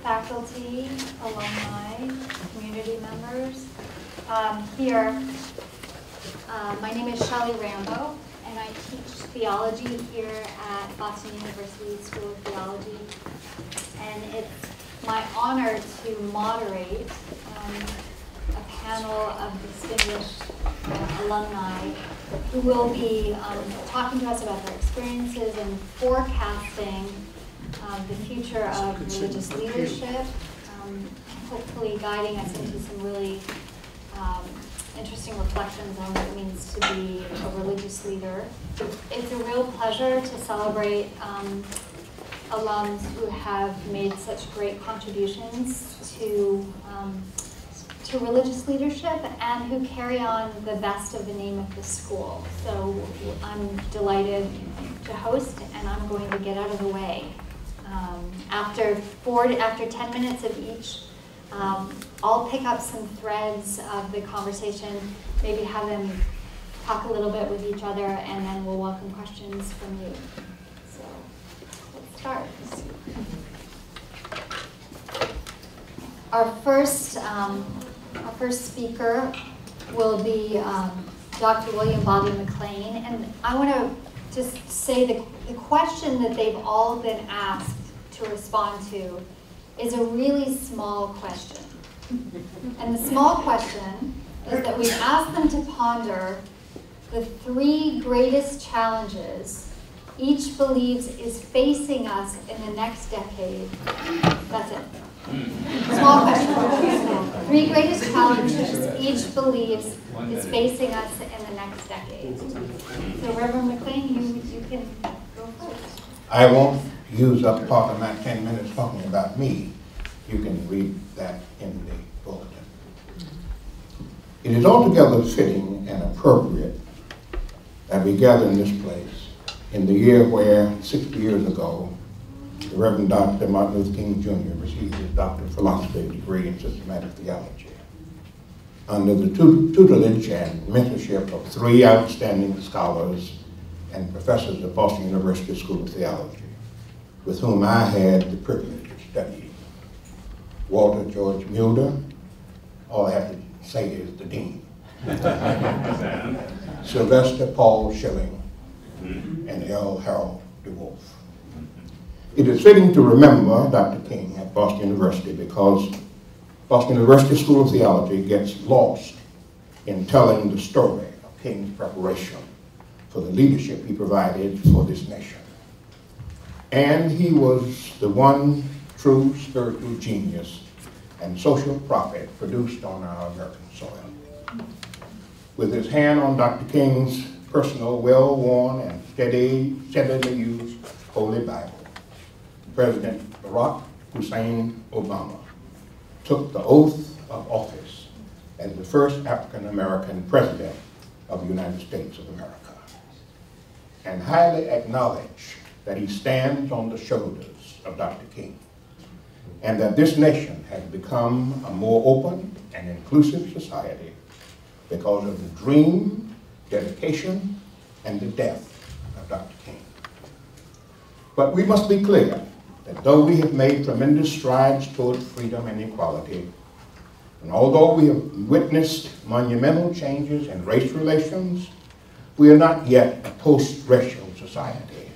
faculty, alumni, community members. My name is Shelley Rambo, and I teach theology here at Boston University School of Theology. And it's my honor to moderate a panel of distinguished alumni who will be talking to us about their experiences and forecasting the future of religious leadership, hopefully guiding us into some really interesting reflections on what it means to be a religious leader. It's a real pleasure to celebrate alums who have made such great contributions to religious leadership and who carry on the best of the name of the school. So I'm delighted to host, and I'm going to get out of the way. After 10 minutes of each, I'll pick up some threads of the conversation, maybe have them talk a little bit with each other, and then we'll welcome questions from you. So let's start. Our first speaker will be Dr. William Bobby McClain, and I want to just say the question that they've all been asked to respond to is a really small question. And the small question is that we've asked them to ponder the 3 greatest challenges each believes is facing us in the next decade. That's it. Small question. 3 greatest challenges each believes is facing us in the next decade. So Reverend McClain, you can go first. I won't use up part of my 10 minutes talking about me. You can read that in the bulletin. It is altogether fitting and appropriate that we gather in this place in the year where 60 years ago, the Reverend Dr. Martin Luther King Jr. received his Doctor of Philosophy degree in systematic theology under the tutelage and mentorship of 3 outstanding scholars and professors at Boston University School of Theology, with whom I had the privilege of studying. Walter George Mulder, all I have to say is the dean. Sylvester Paul Schilling, and L. Harold DeWolf. It is fitting to remember Dr. King at Boston University because Boston University School of Theology gets lost in telling the story of King's preparation for the leadership he provided for this nation. And he was the one true spiritual genius and social prophet produced on our American soil. With his hand on Dr. King's personal, well-worn, and steadily used Holy Bible, President Barack Hussein Obama took the oath of office as the first African-American president of the United States of America, and highly acknowledged that he stands on the shoulders of Dr. King, and that this nation has become a more open and inclusive society because of the dream, dedication, and the death of Dr. King. But we must be clear that though we have made tremendous strides toward freedom and equality, and although we have witnessed monumental changes in race relations, we are not yet a post-racial society,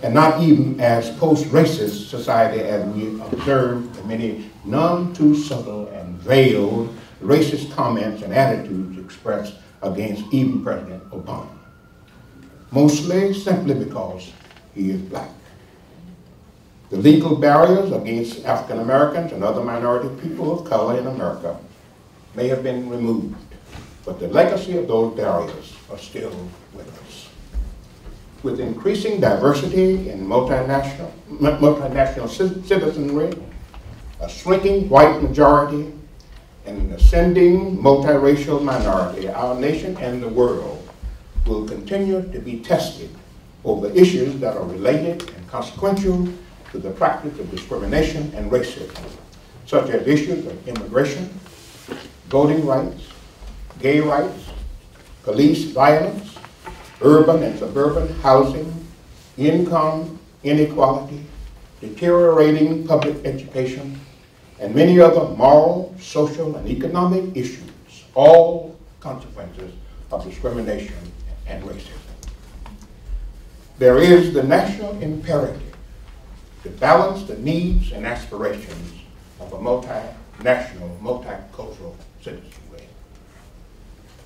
and not even as post-racist society as we observe the many none too subtle and veiled racist comments and attitudes expressed against even President Obama, mostly simply because he is black. The legal barriers against African Americans and other minority people of color in America may have been removed, but the legacy of those barriers are still with us. With increasing diversity in multinational citizenry, a shrinking white majority, and an ascending multiracial minority, our nation and the world will continue to be tested over issues that are related and consequential to the practice of discrimination and racism, such as issues of immigration, voting rights, gay rights, police violence, urban and suburban housing, income inequality, deteriorating public education, and many other moral, social, and economic issues, all consequences of discrimination and racism. There is the national imperative to balance the needs and aspirations of a multinational, multicultural citizenry.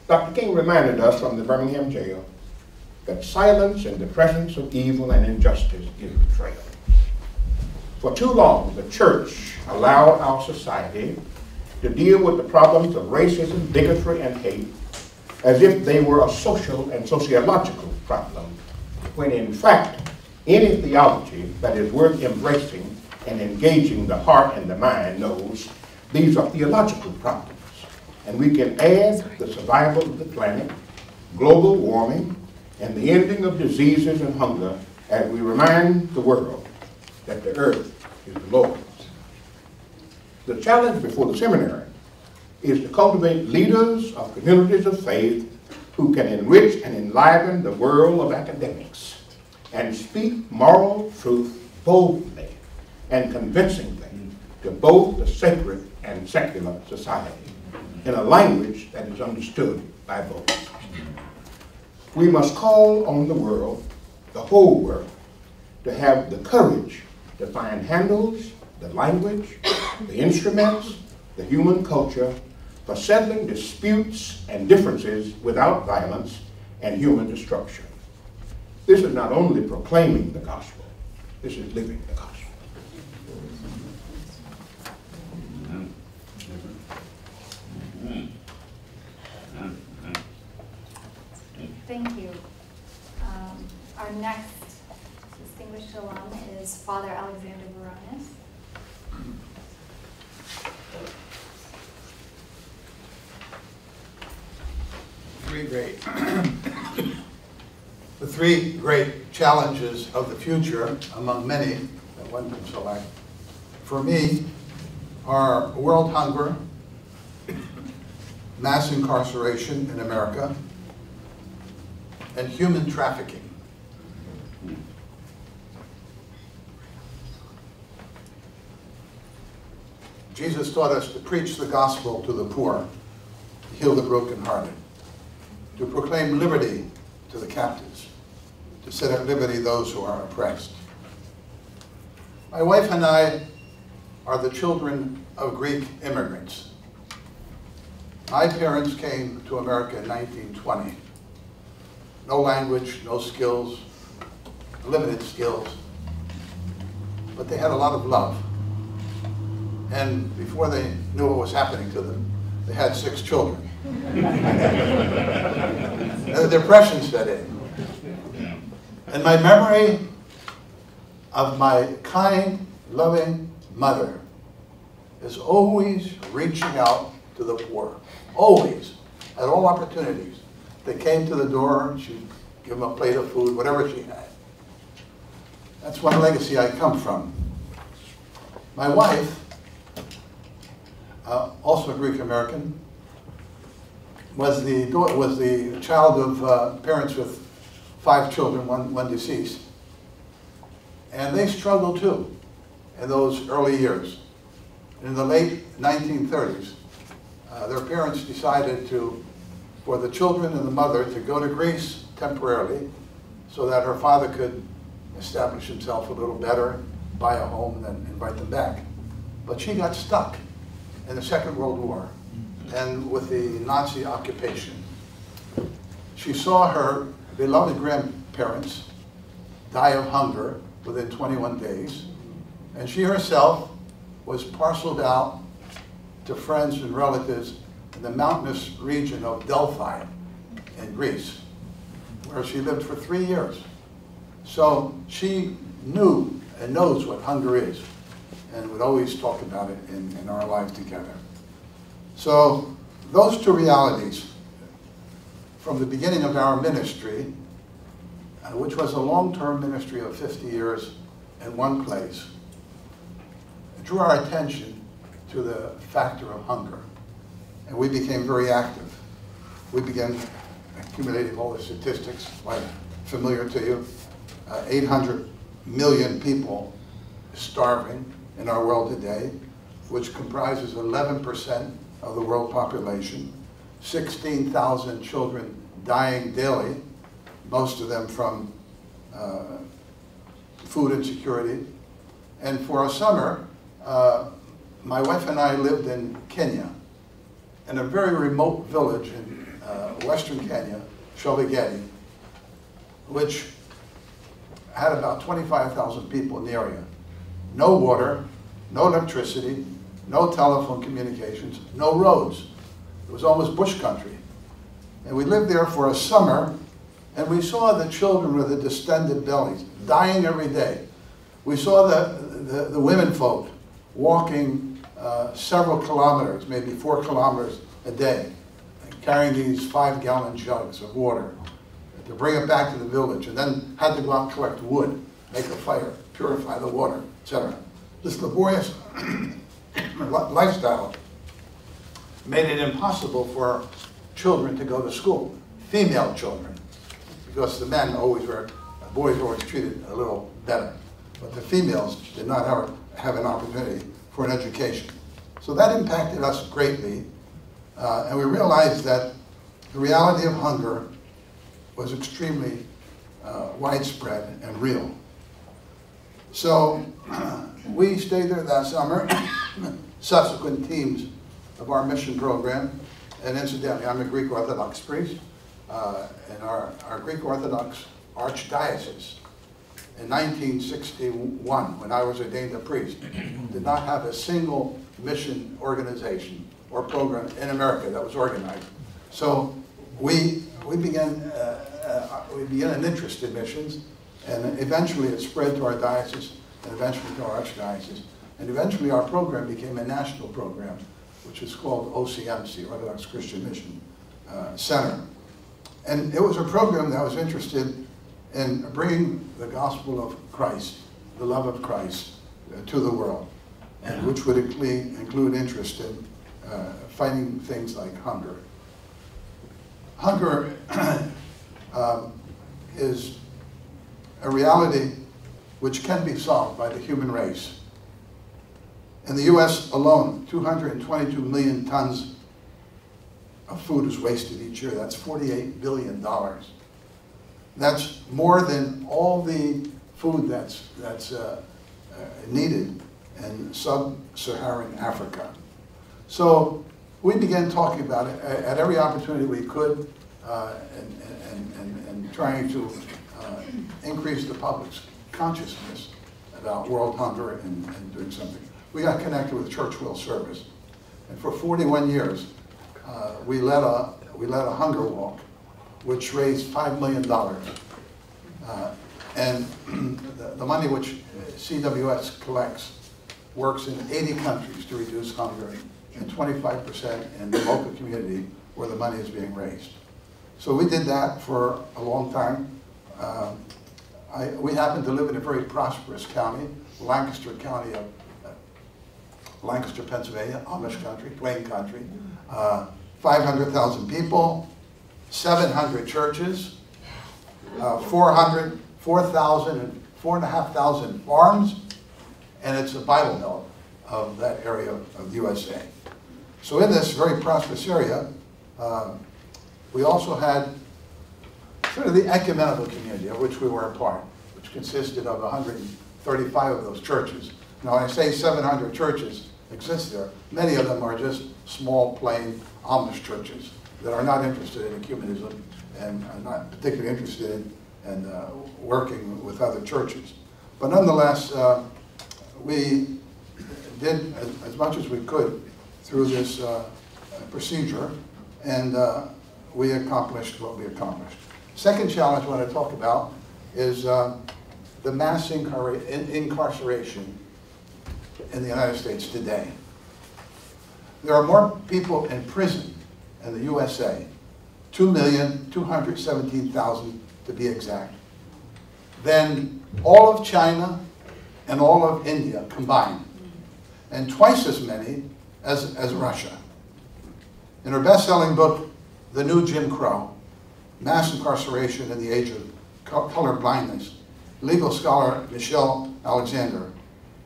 Dr. King reminded us from the Birmingham jail that silence in the presence of evil and injustice is betrayal. For too long, the church allowed our society to deal with the problems of racism, bigotry, and hate as if they were a social and sociological problem, when in fact, any theology that is worth embracing and engaging the heart and the mind knows these are theological problems. And we can add the survival of the planet, global warming, and the ending of diseases and hunger as we remind the world that the earth is the Lord's. The challenge before the seminary is to cultivate leaders of communities of faith who can enrich and enliven the world of academics and speak moral truth boldly and convincingly to both the sacred and secular society in a language that is understood by both. We must call on the world, the whole world, to have the courage to find handles, the language, the instruments, the human culture for settling disputes and differences without violence and human destruction. This is not only proclaiming the gospel, this is living the gospel. Thank you. Our next distinguished alum is Father Alexander Veronis. The three great challenges of the future, among many that one can select, for me, are world hunger, mass incarceration in America, and human trafficking. Jesus taught us to preach the gospel to the poor, to heal the brokenhearted, to proclaim liberty to the captives, to set at liberty those who are oppressed. My wife and I are the children of Greek immigrants. My parents came to America in 1920. No language, no skills, limited skills, but they had a lot of love. And before they knew what was happening to them, they had 6 children. And the depression set in. And my memory of my kind, loving mother is always reaching out to the poor. Always, at all opportunities. They came to the door, she'd give them a plate of food, whatever she had. That's one legacy I come from. My wife, also a Greek American, was the child of parents with 5 children, one deceased. And they struggled too in those early years. In the late 1930s, their parents decided for the children and the mother to go to Greece temporarily so that her father could establish himself a little better, buy a home, and invite them back. But she got stuck in the Second World War and with the Nazi occupation. She saw her beloved grandparents die of hunger within 21 days, and she herself was parceled out to friends and relatives in the mountainous region of Delphi in Greece, where she lived for 3 years. So she knew and knows what hunger is, and would always talk about it in our lives together. So those two realities, from the beginning of our ministry, which was a long-term ministry of 50 years in one place, drew our attention to the factor of hunger. And we became very active. We began accumulating all the statistics, like familiar to you. 800 million people starving in our world today, which comprises 11% of the world population, 16,000 children dying daily, most of them from food insecurity. And for a summer, my wife and I lived in Kenya, in a very remote village in western Kenya, Shovageti, which had about 25,000 people in the area. No water, no electricity, no telephone communications, no roads. It was almost bush country. And we lived there for a summer, and we saw the children with the distended bellies dying every day. We saw the women folk walking several kilometers, maybe 4 kilometers a day, and carrying these 5-gallon jugs of water to bring it back to the village, and then had to go out and collect wood, make a fire, purify the water, etc. This laborious lifestyle made it impossible for children to go to school, female children, because the men always were, boys were always treated a little better, but the females did not have an opportunity for an education. So that impacted us greatly, and we realized that the reality of hunger was extremely widespread and real. So we stayed there that summer, subsequent teams of our mission program, and incidentally, I'm a Greek Orthodox priest, and our Greek Orthodox Archdiocese in 1961, when I was ordained a priest, did not have a single mission organization or program in America that was organized. So we began an interest in missions, and eventually it spread to our diocese, and eventually to our archdiocese, and eventually our program became a national program, which is called OCMC, Orthodox Christian Mission Center. And it was a program that was interested in bringing the gospel of Christ, the love of Christ, to the world, and which would include interest in fighting things like hunger. Hunger is a reality which can be solved by the human race. In the US alone, 222 million tons of food is wasted each year. That's $48 billion. That's more than all the food that's needed in sub-Saharan Africa. So we began talking about it at every opportunity we could, and trying to increase the public's consciousness about world hunger and doing something. We got connected with Church Will Service, and for 41 years we led a hunger walk, which raised $5 million, and the money which CWS collects works in 80 countries to reduce hunger, and 25% in the local community where the money is being raised. So we did that for a long time. We happen to live in a very prosperous county, Lancaster County of Lancaster, Pennsylvania, Amish country, plain country. 500,000 people, 700 churches, 4,500 farms, and it's a Bible Belt of that area of the USA. So in this very prosperous area, we also had sort of the ecumenical community of which we were a part, which consisted of 135 of those churches. Now, when I say 700 churches exist there, many of them are just small, plain Amish churches that are not interested in ecumenism and are not particularly interested in working with other churches. But nonetheless, we did as much as we could through this procedure, and we accomplished what we accomplished. Second challenge I want to talk about is the mass incarceration in the United States today. There are more people in prison in the USA, 2,217,000 to be exact, than all of China and all of India combined, and twice as many as Russia. In her best-selling book, The New Jim Crow, Mass Incarceration in the Age of Color Blindness, legal scholar Michelle Alexander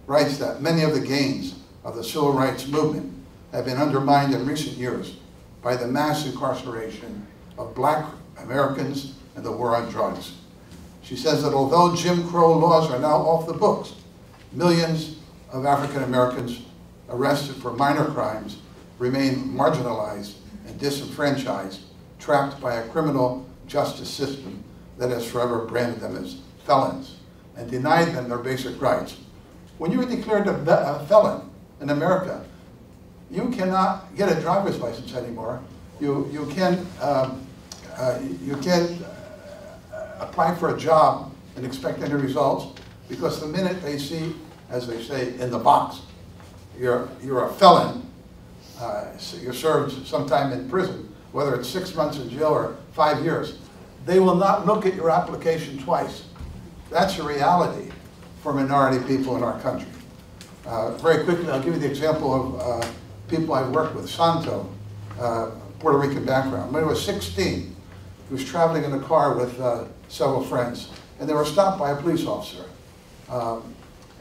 writes that many of the gains of the civil rights movement have been undermined in recent years by the mass incarceration of black Americans and the war on drugs. She says that although Jim Crow laws are now off the books, millions of African Americans arrested for minor crimes remain marginalized and disenfranchised, trapped by a criminal justice system that has forever branded them as felons and denied them their basic rights. When you are declared a felon in America, you cannot get a driver's license anymore. You can't apply for a job and expect any results, because the minute they see, as they say, in the box, you're a felon, so you're served sometime in prison, whether it's 6 months in jail or 5 years, they will not look at your application twice. That's a reality for minority people in our country. Very quickly, I'll give you the example of people I've worked with. Santo, Puerto Rican background. When he was 16, he was traveling in a car with several friends, and they were stopped by a police officer.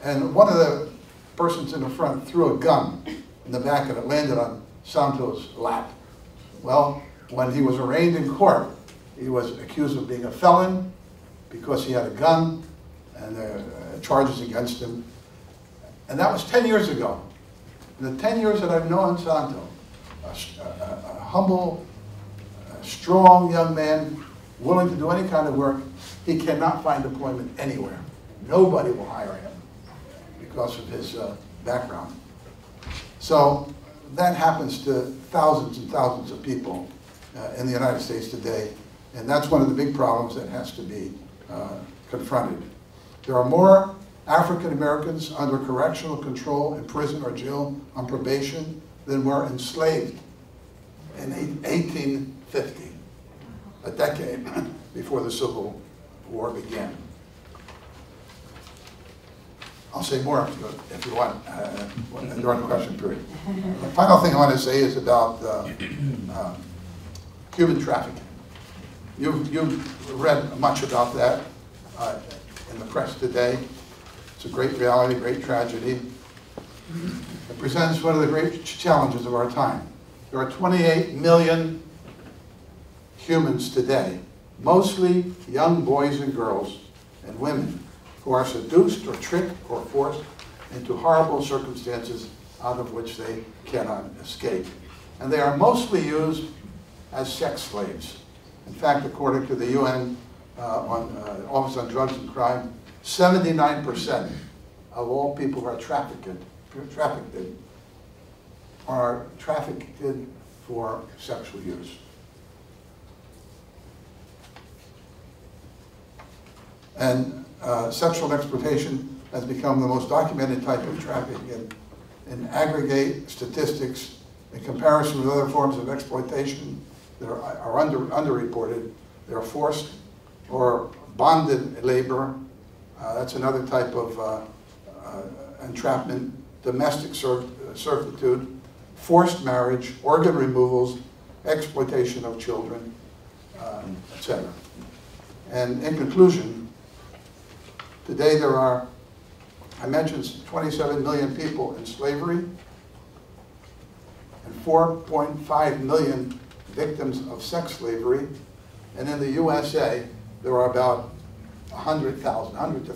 And one of the persons in the front threw a gun in the back, and it landed on Santo's lap. Well, when he was arraigned in court, he was accused of being a felon because he had a gun and charges against him. And that was 10 years ago. In the 10 years that I've known Santo, a humble, strong young man, willing to do any kind of work, he cannot find employment anywhere. Nobody will hire him because of his background. So that happens to thousands and thousands of people in the United States today, and that's one of the big problems that has to be confronted. There are more African Americans under correctional control in prison or jail on probation than were enslaved in 1850, a decade before the Civil War began. I'll say more if you want during the question period. The final thing I want to say is about human trafficking. You've read much about that in the press today. It's a great reality, great tragedy. It presents one of the great challenges of our time. There are 28 million humans today, mostly young boys and girls and women, who are seduced or tricked or forced into horrible circumstances out of which they cannot escape. And they are mostly used as sex slaves. In fact, according to the UN Office on Drugs and Crime, 79% of all people who are trafficked are trafficked for sexual use. And sexual exploitation has become the most documented type of trafficking. In aggregate statistics, in comparison with other forms of exploitation that are underreported, they're forced or bonded labor. That's another type of entrapment, domestic servitude, forced marriage, organ removals, exploitation of children, etc. And in conclusion, today there are, I mentioned 27 million people in slavery and 4.5 million victims of sex slavery. And in the USA, there are about 100 to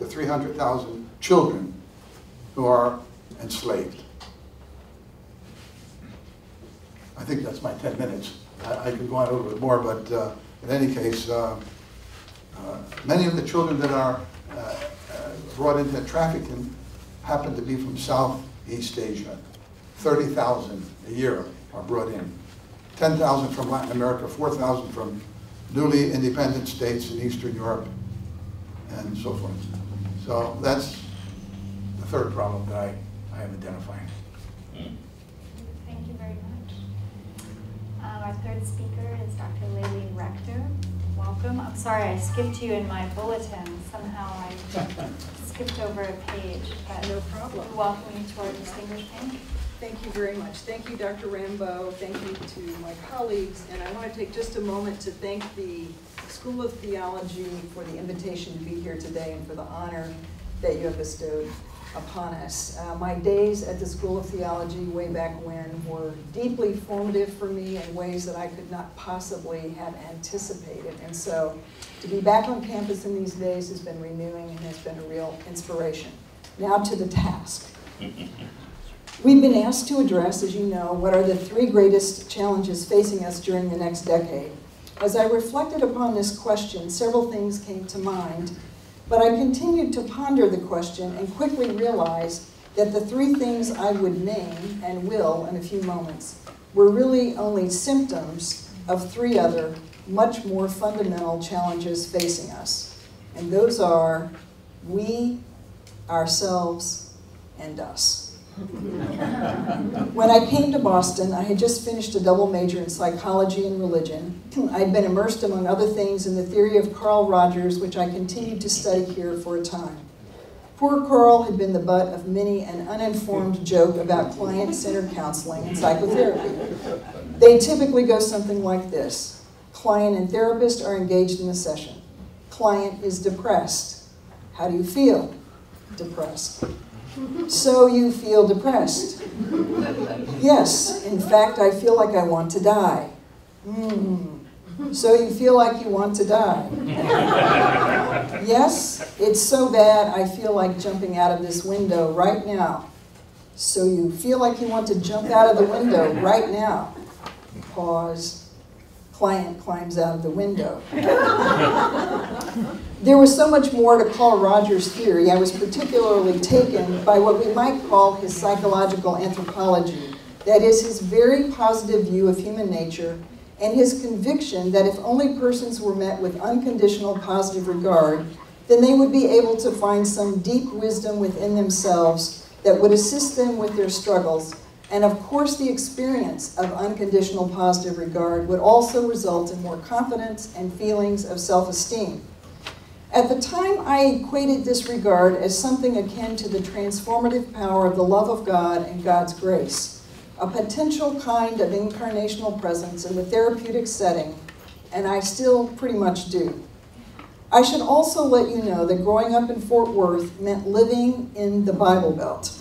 300,000 children who are enslaved. I think that's my 10 minutes. I could go on a little bit more, but in any case, many of the children that are brought into trafficking happen to be from Southeast Asia. 30,000 a year are brought in. 10,000 from Latin America, 4,000 from newly independent states in Eastern Europe, and so forth. So that's the third problem that I am identifying. Thank you very much. Our third speaker is Dr. Lallene, Rector. Welcome. I'm sorry I skipped you in my bulletin. Somehow I skipped over a page. But no problem. We welcome you to our distinguished panel. Thank you very much. Thank you, Dr. Rambo. Thank you to my colleagues. And I want to take just a moment to thank the School of Theology for the invitation to be here today and for the honor that you have bestowed upon us. My days at the School of Theology way back when were deeply formative for me in ways that I could not possibly have anticipated. And so to be back on campus in these days has been renewing and has been a real inspiration. Now to the task. We've been asked to address, as you know, what are the 3 greatest challenges facing us during the next decade. As I reflected upon this question, several things came to mind, but I continued to ponder the question and quickly realized that the 3 things I would name, and will in a few moments, were really only symptoms of 3 other, much more fundamental challenges facing us. And those are we, ourselves, and us. When I came to Boston, I had just finished a double major in psychology and religion. I'd been immersed, among other things, in the theory of Carl Rogers, which I continued to study here for a time. Poor Carl had been the butt of many an uninformed joke about client-centered counseling and psychotherapy. They typically go something like this. Client and therapist are engaged in a session. Client is depressed. How do you feel? Depressed. So you feel depressed. Yes, in fact, I feel like I want to die. So you feel like you want to die. Yes, it's so bad I feel like jumping out of this window right now. So you feel like you want to jump out of the window right now. Pause. Client climbs out of the window. There was so much more to Carl Rogers' theory. I was particularly taken by what we might call his psychological anthropology. That is, his very positive view of human nature and his conviction that if only persons were met with unconditional positive regard, then they would be able to find some deep wisdom within themselves that would assist them with their struggles. And of course, the experience of unconditional positive regard would also result in more confidence and feelings of self-esteem. At the time, I equated this regard as something akin to the transformative power of the love of God and God's grace, a potential kind of incarnational presence in the therapeutic setting, and I still pretty much do. I should also let you know that growing up in Fort Worth meant living in the Bible Belt.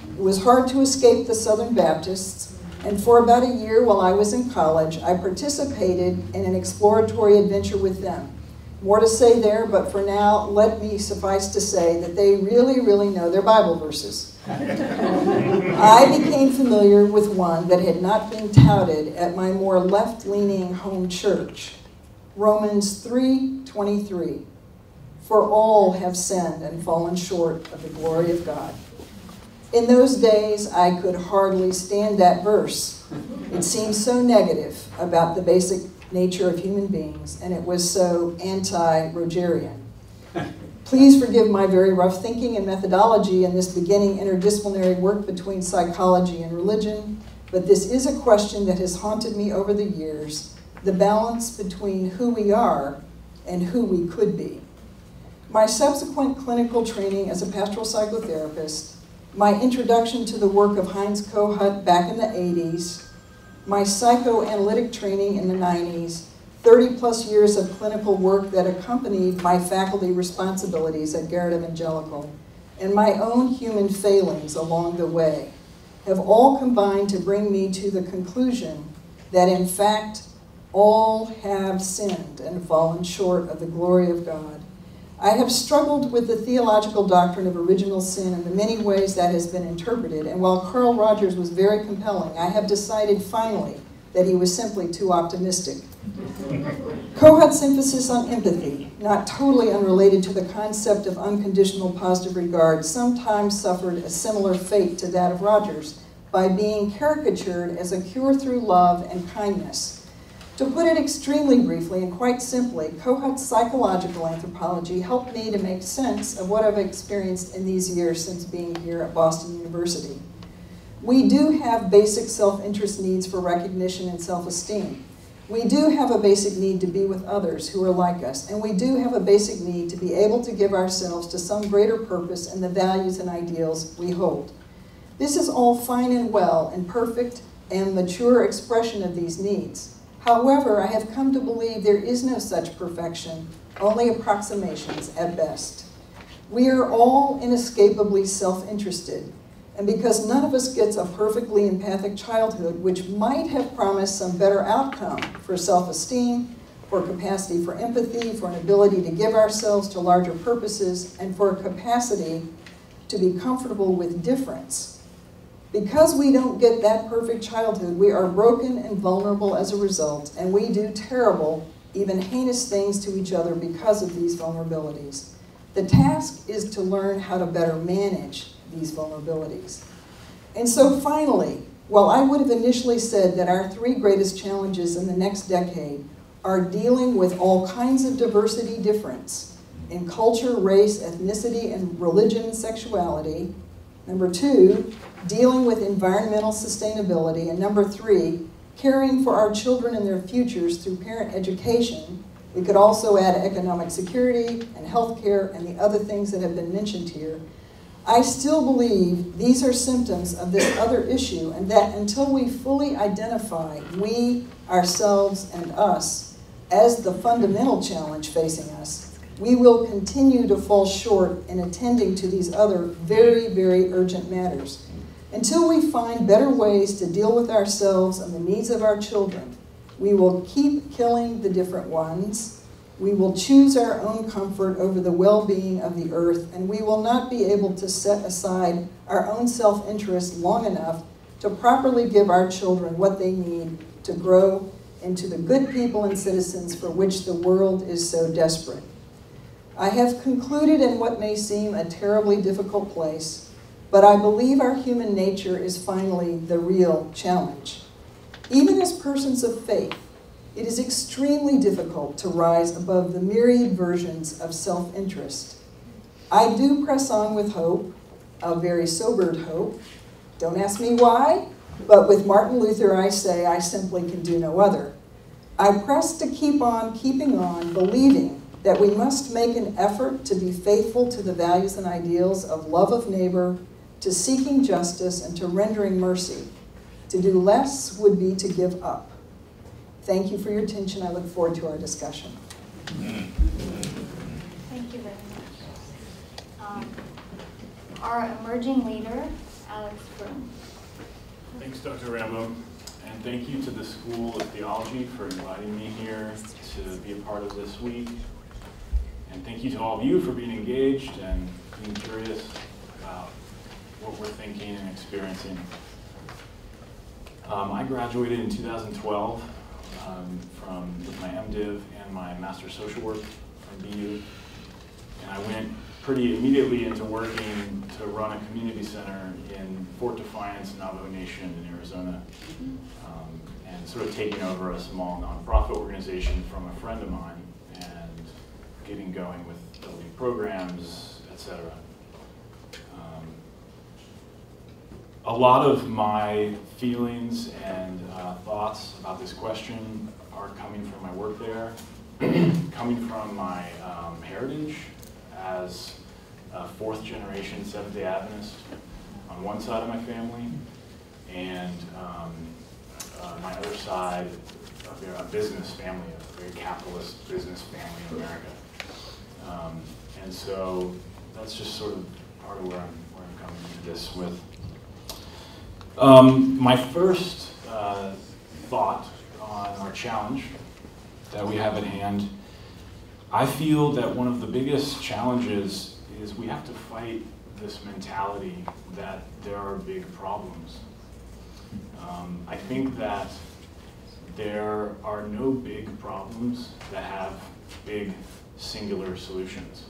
It was hard to escape the Southern Baptists, and for about a year while I was in college, I participated in an exploratory adventure with them. More to say there, but for now, let me suffice to say that they really, really know their Bible verses. I became familiar with one that had not been touted at my more left-leaning home church. Romans 3:23. For all have sinned and fallen short of the glory of God. In those days, I could hardly stand that verse. It seemed so negative about the basic nature of human beings, and it was so anti-Rogerian. Please forgive my very rough thinking and methodology in this beginning interdisciplinary work between psychology and religion, but this is a question that has haunted me over the years, the balance between who we are and who we could be. My subsequent clinical training as a pastoral psychotherapist, my introduction to the work of Heinz Kohut back in the 80s, my psychoanalytic training in the 90s, 30-plus years of clinical work that accompanied my faculty responsibilities at Garrett Evangelical, and my own human failings along the way have all combined to bring me to the conclusion that, in fact, all have sinned and fallen short of the glory of God. I have struggled with the theological doctrine of original sin in the many ways that has been interpreted, and while Carl Rogers was very compelling, I have decided finally that he was simply too optimistic. Kohut's emphasis on empathy, not totally unrelated to the concept of unconditional positive regard, sometimes suffered a similar fate to that of Rogers by being caricatured as a cure through love and kindness. To put it extremely briefly and quite simply, Kohut's psychological anthropology helped me to make sense of what I've experienced in these years since being here at Boston University. We do have basic self-interest needs for recognition and self-esteem. We do have a basic need to be with others who are like us, and we do have a basic need to be able to give ourselves to some greater purpose in the values and ideals we hold. This is all fine and well and perfect and mature expression of these needs. However, I have come to believe there is no such perfection, only approximations at best. We are all inescapably self-interested, and because none of us gets a perfectly empathic childhood, which might have promised some better outcome for self-esteem, for capacity for empathy, for an ability to give ourselves to larger purposes, and for a capacity to be comfortable with difference. Because we don't get that perfect childhood, we are broken and vulnerable as a result, and we do terrible, even heinous things to each other because of these vulnerabilities. The task is to learn how to better manage these vulnerabilities. And so finally, while I would have initially said that our three greatest challenges in the next decade are dealing with all kinds of diversity difference in culture, race, ethnicity, and religion and sexuality. Number two, dealing with environmental sustainability. And number three, caring for our children and their futures through parent education. We could also add economic security and healthcare and the other things that have been mentioned here. I still believe these are symptoms of this other issue, and that until we fully identify we, ourselves, and us as the fundamental challenge facing us, we will continue to fall short in attending to these other very, very urgent matters. Until we find better ways to deal with ourselves and the needs of our children, we will keep killing the different ones. We will choose our own comfort over the well-being of the earth, and we will not be able to set aside our own self-interest long enough to properly give our children what they need to grow into the good people and citizens for which the world is so desperate. I have concluded in what may seem a terribly difficult place, but I believe our human nature is finally the real challenge. Even as persons of faith, it is extremely difficult to rise above the myriad versions of self-interest. I do press on with hope, a very sobered hope. Don't ask me why, but with Martin Luther I say I simply can do no other. I press to keep on keeping on, believing that we must make an effort to be faithful to the values and ideals of love of neighbor, to seeking justice, and to rendering mercy. To do less would be to give up. Thank you for your attention. I look forward to our discussion. Thank you very much. Our emerging leader, Alex Froom. Thanks, Dr. Rambo, and thank you to the School of Theology for inviting me here to be a part of this week. And thank you to all of you for being engaged and being curious about what we're thinking and experiencing. I graduated in 2012 with my MDiv and my Master Social Work from BU, and I went pretty immediately into working to run a community center in Fort Defiance, Navajo Nation in Arizona, and sort of taking over a small nonprofit organization from a friend of mine and getting going with building programs, etc. A lot of my feelings and thoughts about this question are coming from my work there, coming from my heritage as a fourth generation Seventh-day Adventist on one side of my family, and my other side, a business family, a very capitalist business family in America. And so that's just sort of part of where I'm coming to this with. My first thought on our challenge that we have at hand, I feel that one of the biggest challenges is we have to fight this mentality that there are big problems. I think that there are no big problems that have big singular solutions.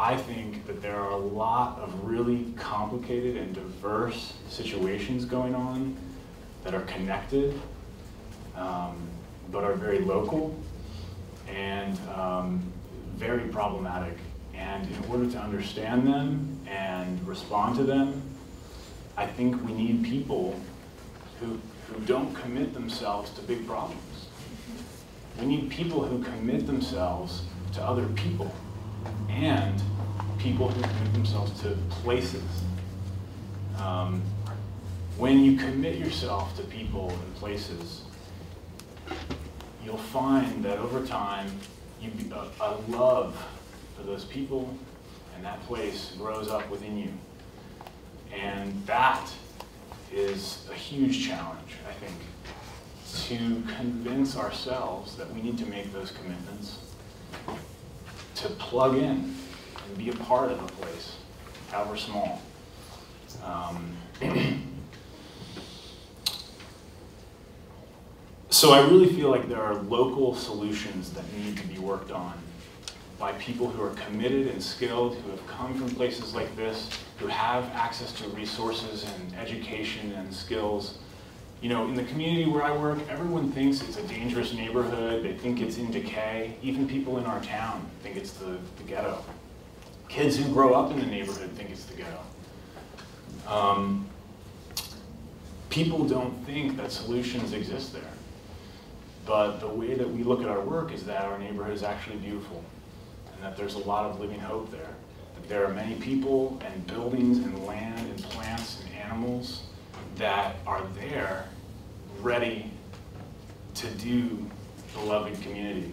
I think that there are a lot of really complicated and diverse situations going on that are connected, but are very local and very problematic. And in order to understand them and respond to them, I think we need people who don't commit themselves to big problems. We need people who commit themselves to other people, and people who commit themselves to places. When you commit yourself to people and places, you'll find that over time, a love for those people, and that place grows up within you. And that is a huge challenge, I think, to convince ourselves that we need to make those commitments, to plug in and be a part of a place, however small. So I really feel like there are local solutions that need to be worked on by people who are committed and skilled, who have come from places like this, who have access to resources and education and skills. You know, in the community where I work, everyone thinks it's a dangerous neighborhood. They think it's in decay. Even people in our town think it's the ghetto. Kids who grow up in the neighborhood think it's the ghetto. People don't think that solutions exist there. But the way that we look at our work is that our neighborhood is actually beautiful, and that there's a lot of living hope there. That there are many people and buildings and land and plants and animals that are there ready to do beloved community.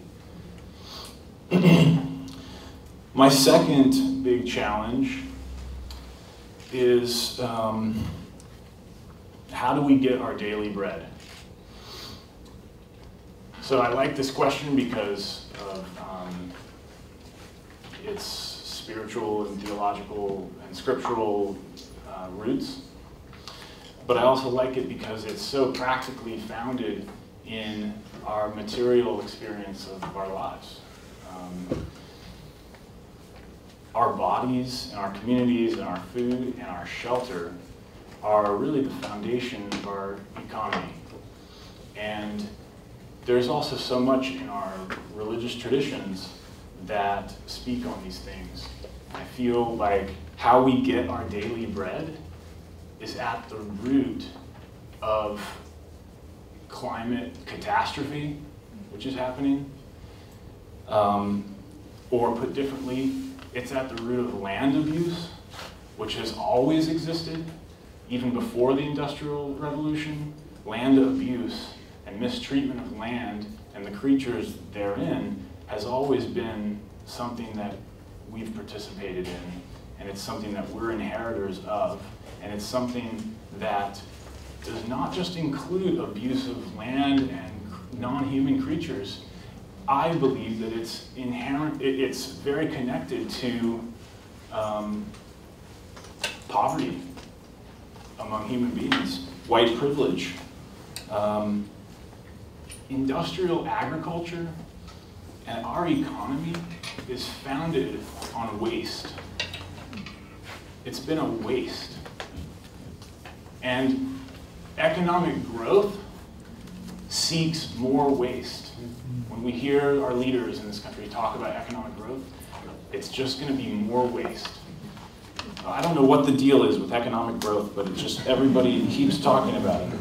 My second big challenge is how do we get our daily bread? So I like this question because of its spiritual and theological and scriptural roots. But I also like it because it's so practically founded in our material experience of our lives. Our bodies and our communities and our food and our shelter are really the foundation of our economy. And there's also so much in our religious traditions that speak on these things. I feel like how we get our daily bread is at the root of climate catastrophe, which is happening. Or put differently, it's at the root of land abuse, which has always existed, even before the Industrial Revolution. Land abuse and mistreatment of land and the creatures therein has always been something that we've participated in, and it's something that we're inheritors of, and it's something that does not just include abuse of land and non-human creatures. I believe that it's inherent, it's very connected to poverty among human beings, white privilege. Industrial agriculture and our economy is founded on waste. It's been a waste. And economic growth seeks more waste. When we hear our leaders in this country talk about economic growth, it's just going to be more waste. I don't know what the deal is with economic growth, but it's just everybody keeps talking about it.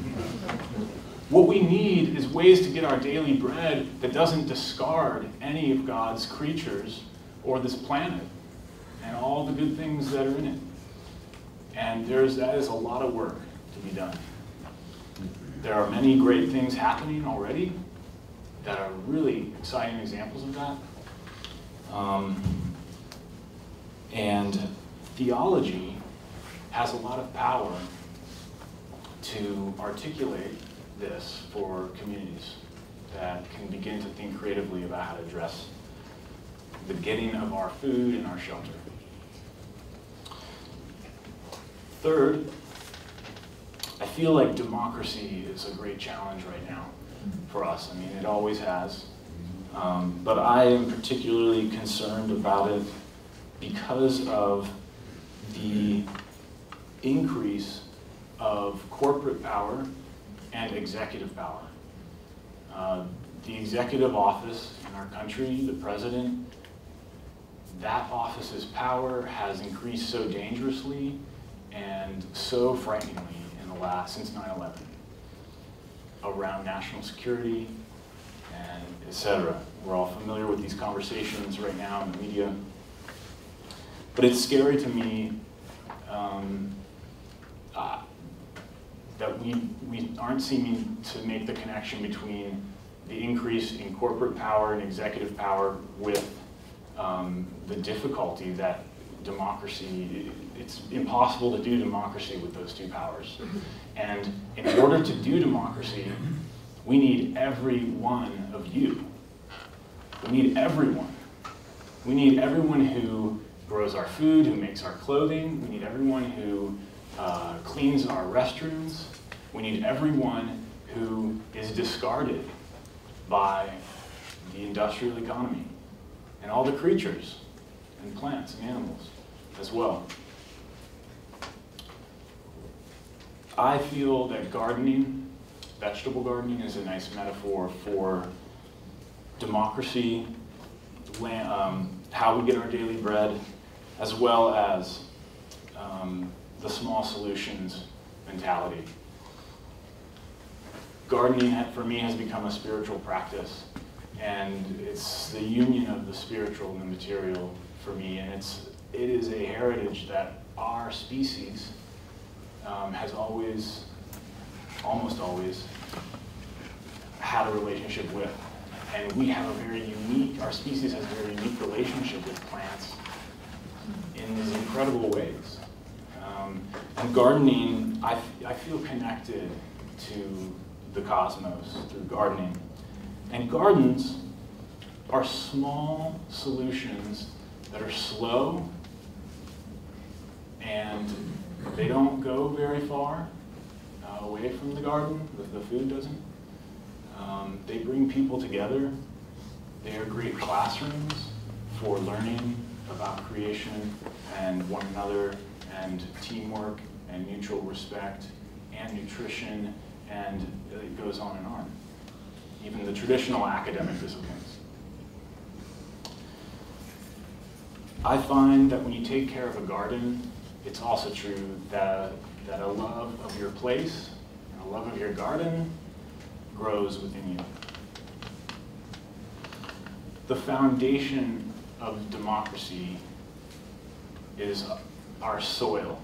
What we need is ways to get our daily bread that doesn't discard any of God's creatures or this planet and all the good things that are in it. And that is a lot of work to be done. There are many great things happening already that are really exciting examples of that. And theology has a lot of power to articulate this for communities that can begin to think creatively about how to address the getting of our food and our shelter. Third, I feel like democracy is a great challenge right now for us. I mean, it always has. But I am particularly concerned about it because of the increase of corporate power and executive power. The executive office in our country, the president, that office's power has increased so dangerously and so frighteningly since 9/11 around national security and etc. We're all familiar with these conversations right now in the media. But it's scary to me that we aren't seeming to make the connection between the increase in corporate power and executive power with the difficulty that democracy, it's impossible to do democracy with those two powers. And in order to do democracy, we need every one of you. We need everyone. We need everyone who grows our food, who makes our clothing. We need everyone who cleans our restrooms. We need everyone who is discarded by the industrial economy and all the creatures and plants and animals as well. I feel that gardening, vegetable gardening, is a nice metaphor for democracy, how we get our daily bread, as well as the small solutions mentality. Gardening, for me, has become a spiritual practice, and it's the union of the spiritual and the material for me, and it is a heritage that our species has always, almost always, had a relationship with. And we have a very unique, our species has a very unique relationship with plants in these incredible ways. And gardening, I feel connected to the cosmos through gardening. And gardens are small solutions that are slow, and they don't go very far away from the garden. The food doesn't. They bring people together. They are great classrooms for learning about creation and one another and teamwork and mutual respect and nutrition, and it goes on and on. Even the traditional academic disciplines. I find that when you take care of a garden, it's also true that a love of your place and a love of your garden grows within you. The foundation of democracy is our soil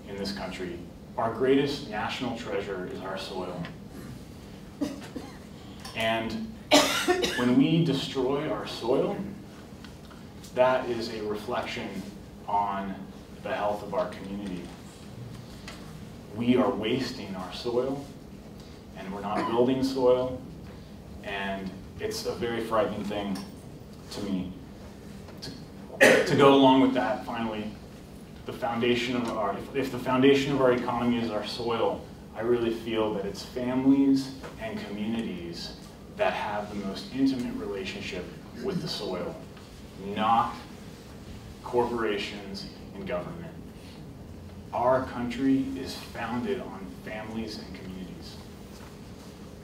in this country. Our greatest national treasure is our soil. And when we destroy our soil, that is a reflection on the health of our community. We are wasting our soil, and we're not building soil, and it's a very frightening thing to me. To go along with that, finally, the foundation of if the foundation of our economy is our soil, I really feel that it's families and communities that have the most intimate relationship with the soil, not corporations and government. Our country is founded on families and communities.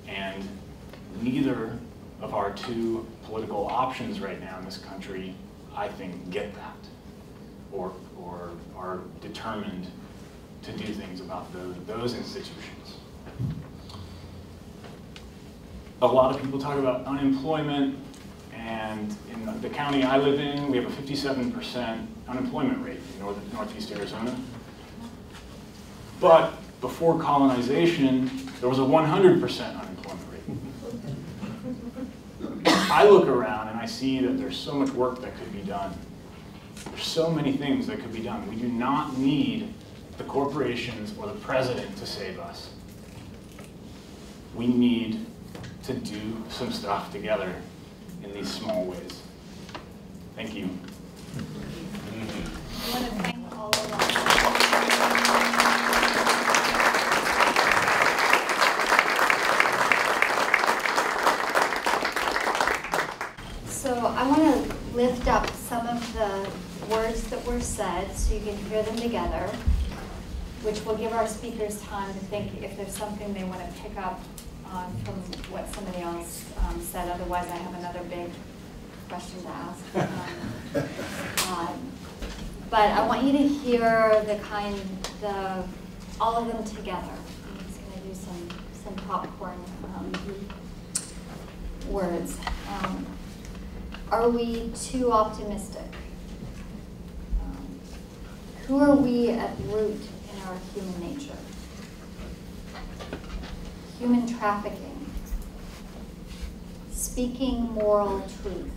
And neither of our two political options right now in this country, I think, get that or are determined to do things about those institutions. A lot of people talk about unemployment, and in the county I live in, we have a 57% unemployment rate in northeast Arizona. But before colonization, there was a 100% unemployment rate. I look around and I see that there's so much work that could be done. There's so many things that could be done. We do not need the corporations or the president to save us. We need to do some stuff together in these small ways. Thank you. I want to thank all of us. So I want to lift up some of the words that were said so you can hear them together, which will give our speakers time to think if there's something they want to pick up on from what somebody else said. Otherwise, I have another big question to ask. But I want you to hear all of them together. I'm just going to do some popcorn words. Are we too optimistic? Who are we at root in our human nature? Human trafficking. Speaking moral truth.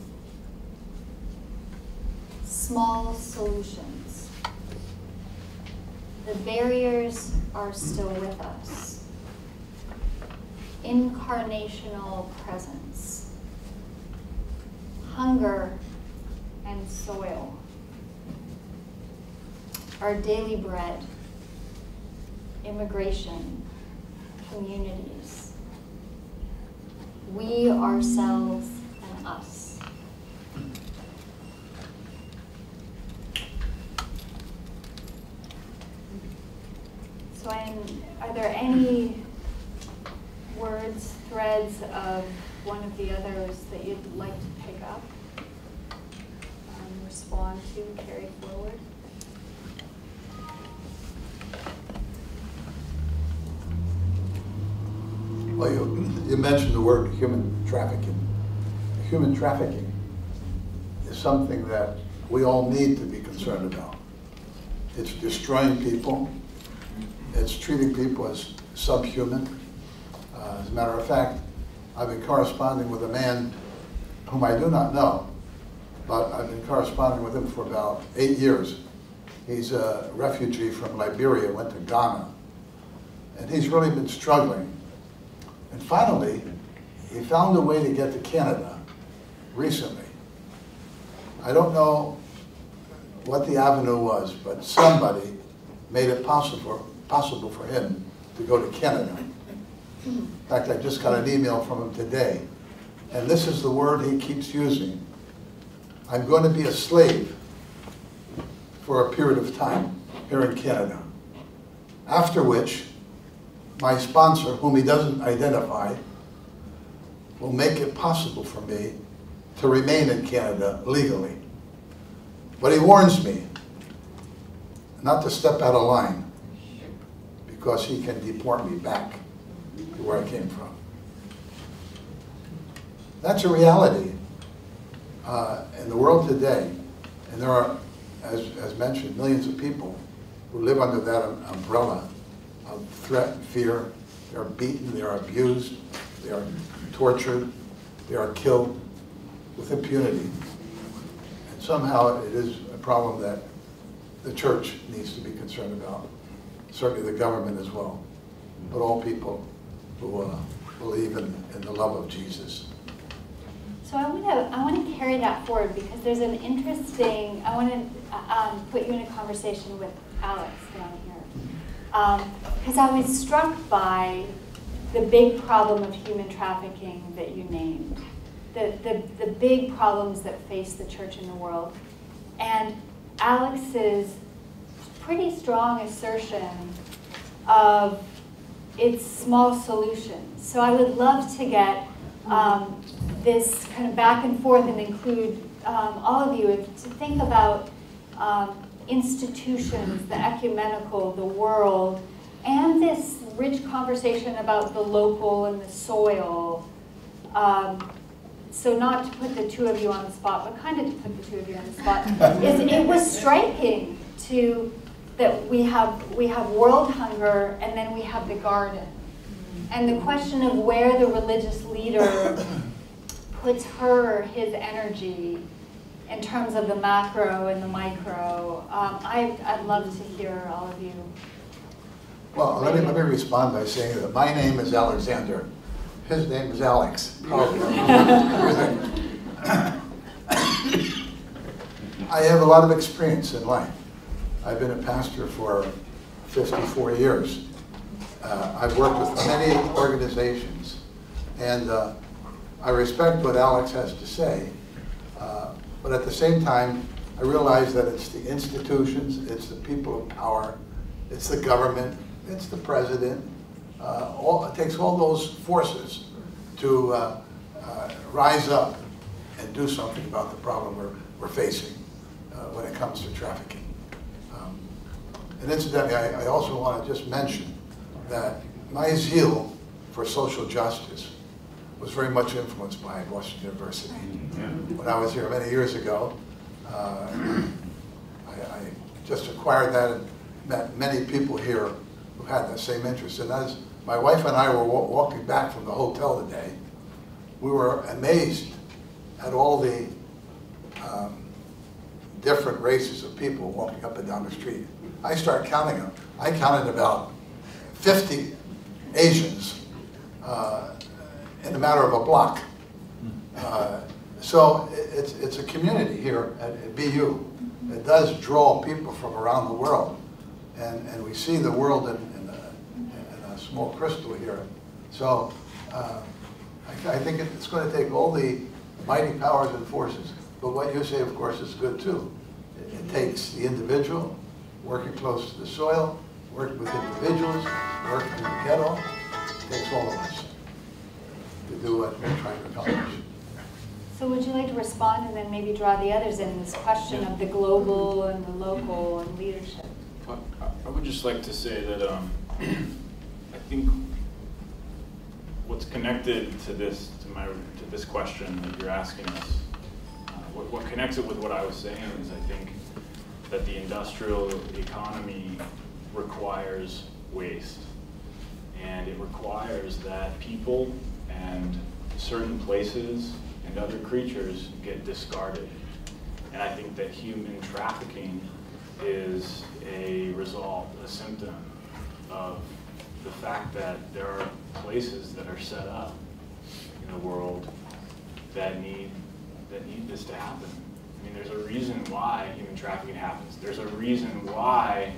small solutions. The barriers are still with us. Incarnational presence. Hunger and soil. Our daily bread. Immigration. Communities. We, ourselves, and us. So are there any words, threads of one of the others that you'd like to pick up, respond to, carry forward? Well, you mentioned the word human trafficking. Human trafficking is something that we all need to be concerned about. It's destroying people. It's treating people as subhuman. As a matter of fact, I've been corresponding with a man whom I do not know, but I've been corresponding with him for about 8 years. He's a refugee from Liberia, went to Ghana, and he's really been struggling. And finally, he found a way to get to Canada recently. I don't know what the avenue was, but somebody made it possible for him to go to Canada. In fact, I just got an email from him today, and this is the word he keeps using. I'm going to be a slave for a period of time here in Canada, after which my sponsor, whom he doesn't identify, will make it possible for me to remain in Canada legally. But he warns me not to step out of line, because he can deport me back to where I came from. That's a reality in the world today. And there are, as mentioned, millions of people who live under that umbrella of threat and fear. They are beaten, they are abused, they are tortured, they are killed with impunity. And somehow it is a problem that the church needs to be concerned about. Certainly the government as well, but all people who believe in the love of Jesus. So I want to carry that forward, because there's an interesting, I want to put you in a conversation with Alex down here. Because I was struck by the big problem of human trafficking that you named, the big problems that face the church in the world. And Alex's pretty strong assertion of its small solutions. So I would love to get this kind of back and forth and include all of you to think about institutions, the ecumenical, the world, and this rich conversation about the local and the soil. So not to put the two of you on the spot, but kind of to put the two of you on the spot, it was striking that we have world hunger, and then we have the garden. And the question of where the religious leader puts his energy in terms of the macro and the micro. I'd love to hear all of you. Well, let me respond by saying that my name is Alexander. His name is Alex. I have a lot of experience in life. I've been a pastor for 54 years. I've worked with many organizations, and I respect what Alex has to say, but at the same time, I realize that it's the institutions, it's the people of power, it's the government, it's the president. It takes all those forces to rise up and do something about the problem we're facing when it comes to trafficking. And incidentally, I also want to just mention that my zeal for social justice was very much influenced by Boston University. When I was here many years ago, I just acquired that and met many people here who had that same interest. And as my wife and I were walking back from the hotel today, we were amazed at all the different races of people walking up and down the street. I start counting them. I counted about 50 Asians in a matter of a block. So it's a community here at BU. It does draw people from around the world. And we see the world in a small crystal here. So I think it's going to take all the mighty powers and forces. But what you say, of course, is good too. It takes the individual working close to the soil, working with individuals, working in the ghetto. It takes all of us to do what we're trying to accomplish. So would you like to respond and then maybe draw the others in this question of the global and the local and leadership? I would just like to say that I think what's connected to this question that you're asking us, what connects it with what I was saying is I think that the industrial economy requires waste, and it requires that people and certain places and other creatures get discarded. And I think that human trafficking is a result, a symptom of the fact that there are places that are set up in the world that need this to happen. I mean, there's a reason why human trafficking happens. There's a reason why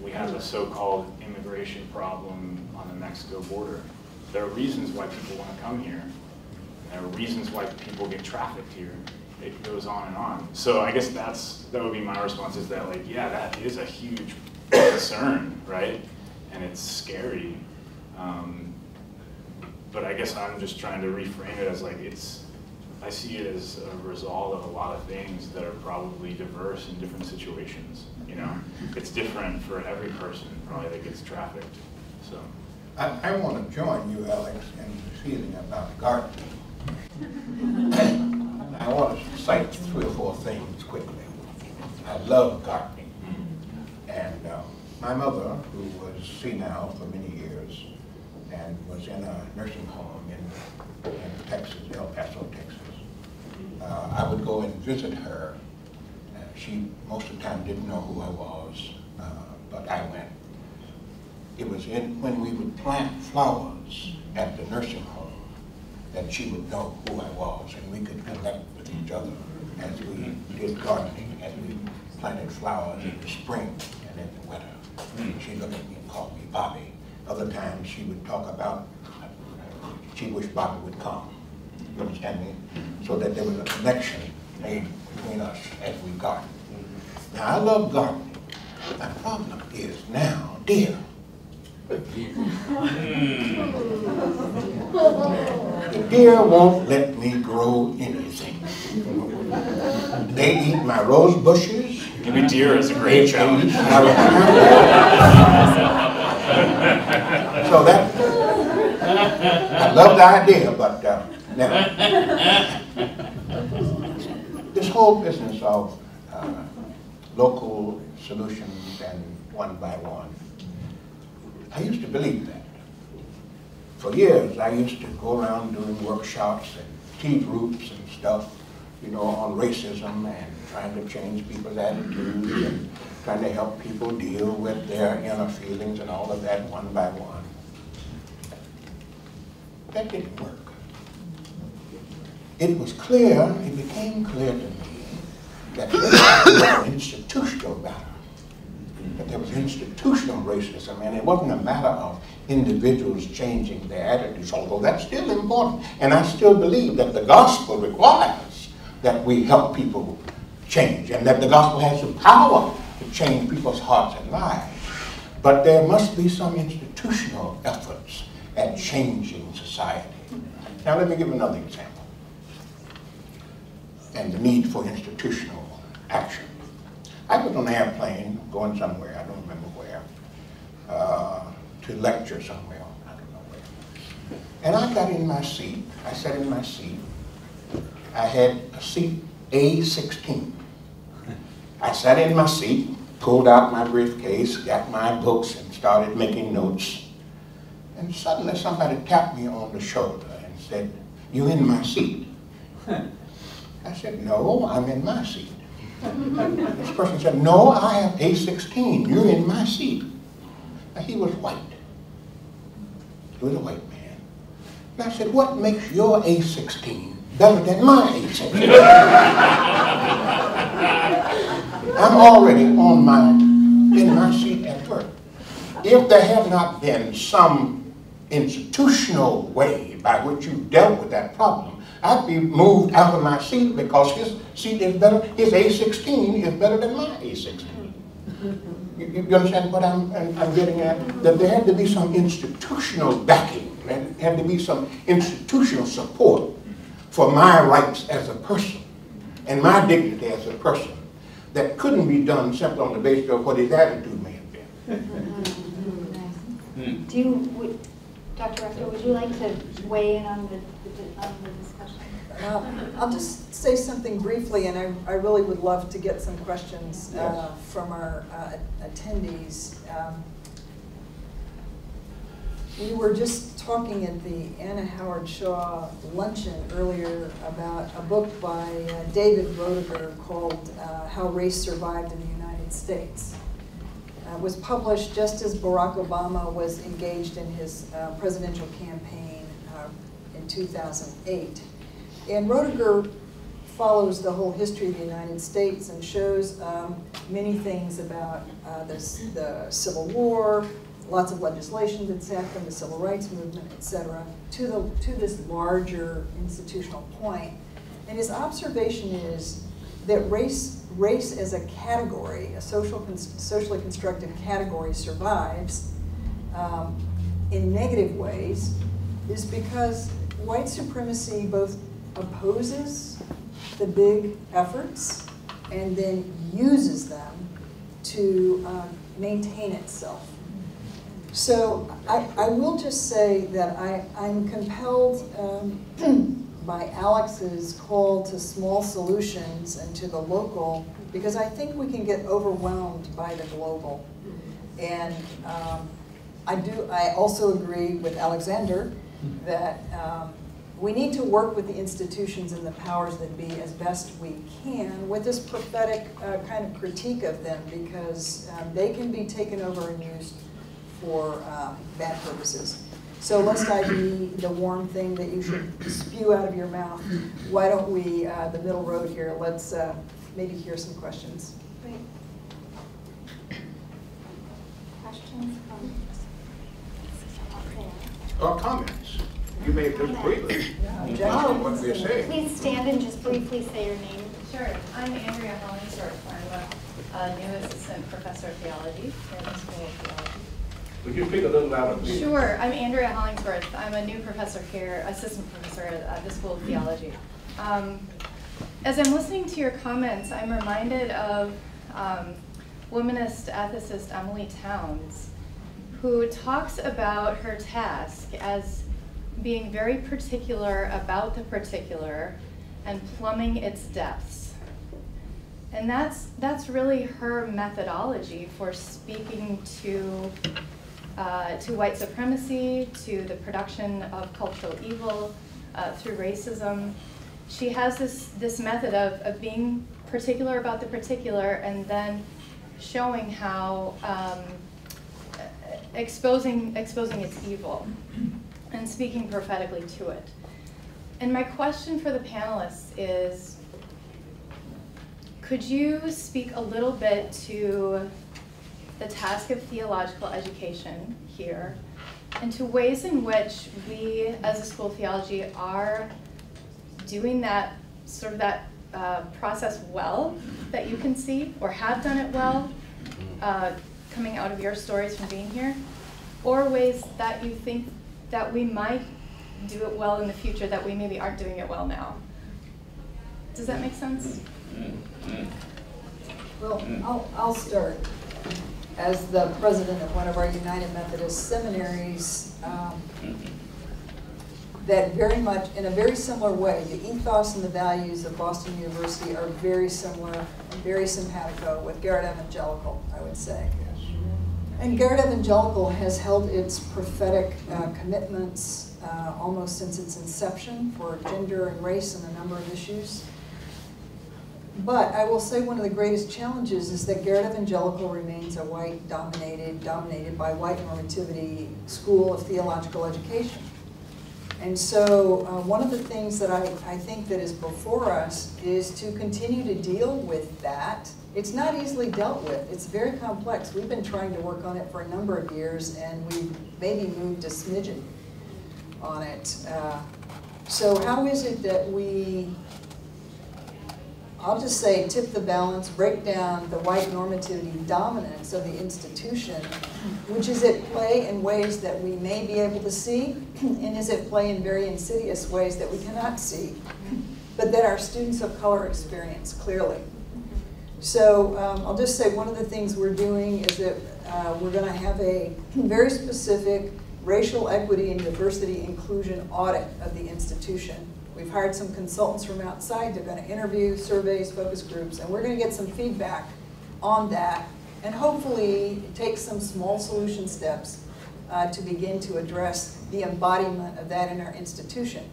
we have a so-called immigration problem on the Mexico border. There are reasons why people want to come here. And there are reasons why people get trafficked here. It goes on and on. So I guess that would be my response, is that, like, yeah, that is a huge concern, right? And it's scary. But I guess I'm just trying to reframe it as, like, I see it as a result of a lot of things that are probably diverse in different situations. You know, it's different for every person probably that gets trafficked. So I want to join you, Alex, in the feeling about gardening. I want to cite 3 or 4 things quickly. I love gardening. And my mother, who was senile for many years and was in a nursing home in Texas, El Paso, Texas, I would go and visit her. She, most of the time, didn't know who I was, but I went. It was when we would plant flowers at the nursing home that she would know who I was, and we could connect with each other as we did gardening, as we planted flowers in the spring and in the winter. She looked at me and called me Bobby. Other times she would talk about, she wished Bobby would come. You understand me? So that there was a connection made between us as we garden. Now, I love gardening. My problem is now deer. The deer won't let me grow anything. They eat my rose bushes. Maybe deer is a great challenge. So that, I love the idea, but now, this whole business of local solutions and one by one, I used to believe that. For years, I used to go around doing workshops and tea groups and stuff, you know, on racism and trying to change people's attitudes and trying to help people deal with their inner feelings and all of that one by one. That didn't work. It was clear, it became clear to me that there was an institutional battle. That there was institutional racism, and it wasn't a matter of individuals changing their attitudes, although that's still important. And I still believe that the gospel requires that we help people change, and that the gospel has the power to change people's hearts and lives. But there must be some institutional efforts at changing society. Now let me give another example, and the need for institutional action. I was on an airplane going somewhere, I don't remember where, to lecture somewhere, I don't know where. And I got in my seat, I sat in my seat. I had a seat A16. I sat in my seat, pulled out my briefcase, got my books, and started making notes. And suddenly somebody tapped me on the shoulder and said, "You in my seat?" I said, "No, I'm in my seat." This person said, no, I have A16. You're in my seat. Now, he was white. He was a white man. And I said, what makes your A16 better than my A16? I'm already in my seat at work. If there had not been some institutional way by which you dealt with that problem, I'd be moved out of my seat because his seat is better, his A16 is better than my A16. You understand what I'm getting at? That there had to be some institutional backing, there had to be some institutional support for my rights as a person and my dignity as a person that couldn't be done simply on the basis of what his attitude may have been. Dr. Rector, would you like to weigh in on the discussion? I'll just say something briefly, and I really would love to get some questions from our attendees. We were just talking at the Anna Howard Shaw luncheon earlier about a book by David Roediger called How Race Survived in the United States. It was published just as Barack Obama was engaged in his presidential campaign in 2008. And Roediger follows the whole history of the United States and shows many things about the Civil War, lots of legislation that's happened, the Civil Rights Movement, etc., to this larger institutional point. And his observation is that race as a category, a socially constructed category, survives in negative ways is because white supremacy both opposes the big efforts and then uses them to maintain itself. So I will just say that I'm compelled by Alex's call to small solutions and to the local, because I think we can get overwhelmed by the global. And I also agree with Alexander that we need to work with the institutions and the powers that be as best we can with this prophetic kind of critique of them, because they can be taken over and used for bad purposes. So lest I be the warm thing that you should spew out of your mouth, why don't we, the middle road here, let's maybe hear some questions. Great. Questions from out there? Or comments. You may disagree with what we're saying. Please stand and just briefly say your name. Sure. I'm Andrea Hollingsworth. I'm a new assistant professor of theology here at the School of Theology. Would you speak a little louder, please? Sure. I'm Andrea Hollingsworth. I'm a new professor here, assistant professor at the School of Theology. As I'm listening to your comments, I'm reminded of womanist ethicist Emily Towns, who talks about her task as being very particular about the particular and plumbing its depths. And that's really her methodology for speaking to white supremacy, to the production of cultural evil through racism. She has this method of being particular about the particular and then showing how exposing its evil and speaking prophetically to it. And my question for the panelists is, could you speak a little bit to the task of theological education here and to ways in which we as a School of Theology are doing that sort of that process well that you can see, or have done it well, coming out of your stories from being here, or ways that you think that we might do it well in the future that we maybe aren't doing it well now. Does that make sense? Well, I'll start. As the president of one of our United Methodist seminaries, that very much, in a very similar way, the ethos and the values of Boston University are very similar and very simpatico with Garrett Evangelical, I would say. And Garrett Evangelical has held its prophetic commitments almost since its inception for gender and race and a number of issues. But I will say one of the greatest challenges is that Garrett Evangelical remains a dominated by white normativity school of theological education. And so one of the things that I think that is before us is to continue to deal with that. It's not easily dealt with. It's very complex. We've been trying to work on it for a number of years, and we've maybe moved a smidgen on it. So how is it that we, I'll just say, tip the balance, break down the white normativity dominance of the institution, which is at play in ways that we may be able to see, and is at play in very insidious ways that we cannot see, but that our students of color experience clearly. So I'll just say one of the things we're doing is that we're going to have a very specific racial equity and diversity inclusion audit of the institution. We've hired some consultants from outside. They're going to interview, surveys, focus groups, and we're going to get some feedback on that and hopefully take some small solution steps to begin to address the embodiment of that in our institution.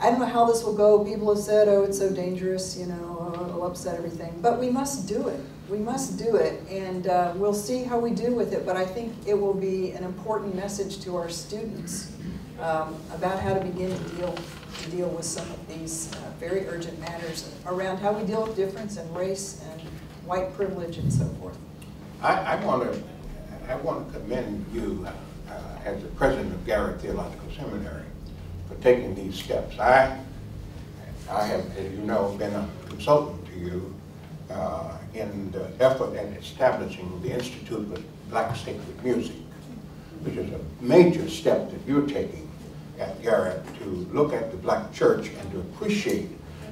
I don't know how this will go. People have said, oh, it's so dangerous, you know, it'll upset everything. But we must do it. We must do it, and we'll see how we do with it. But I think it will be an important message to our students about how to begin to deal with some of these very urgent matters around how we deal with difference and race and white privilege and so forth. I want to commend you as the president of Garrett Theological Seminary for taking these steps. I have, as you know, been a consultant to you in the effort at establishing the Institute for Black Sacred Music, which is a major step that you're taking at Garrett to look at the black church and to appreciate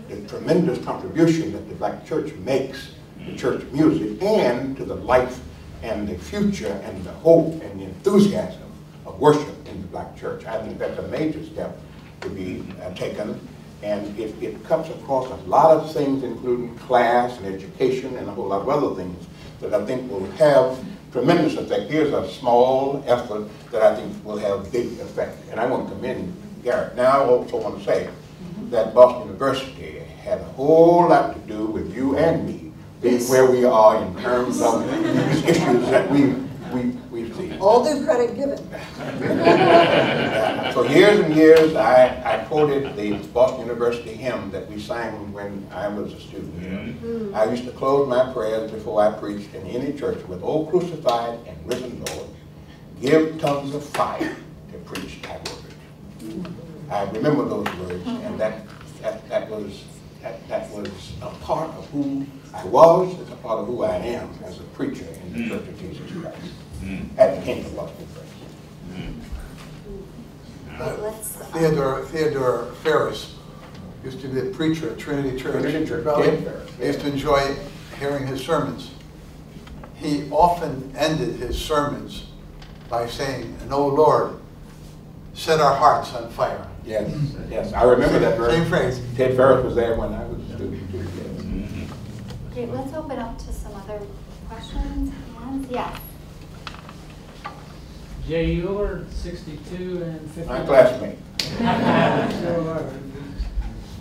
the tremendous contribution that the black church makes to church music and to the life and the future and the hope and the enthusiasm of worship in the black church. I think that's a major step to be taken, and it cuts across a lot of things, including class and education and a whole lot of other things that I think will have tremendous effect. Here's a small effort that I think will have big effect, and I want to commend Garrett. Now I also want to say that Boston University had a whole lot to do with you and me being where we are in terms of these issues that we see. All due credit given. For years and years, I quoted the Boston University hymn that we sang when I was a student here. I used to close my prayers before I preached in any church with, "O crucified and risen Lord, give tongues of fire to preach thy word." I remember those words, and that was a part of who I was, it's a part of who I am as a preacher in the Church of Jesus Christ at the Kingdom of Boston Christ. Theodore Ferris used to be a preacher at Trinity Church. I used to enjoy hearing his sermons. He often ended his sermons by saying, "And O Lord, set our hearts on fire." Yes, yes, I remember that verse. Same phrase. Ted Ferris was there when I was a student too. Yes. Okay, let's open up to some other questions. Yes. Jay Euler, 62 and 50. My classmate. So,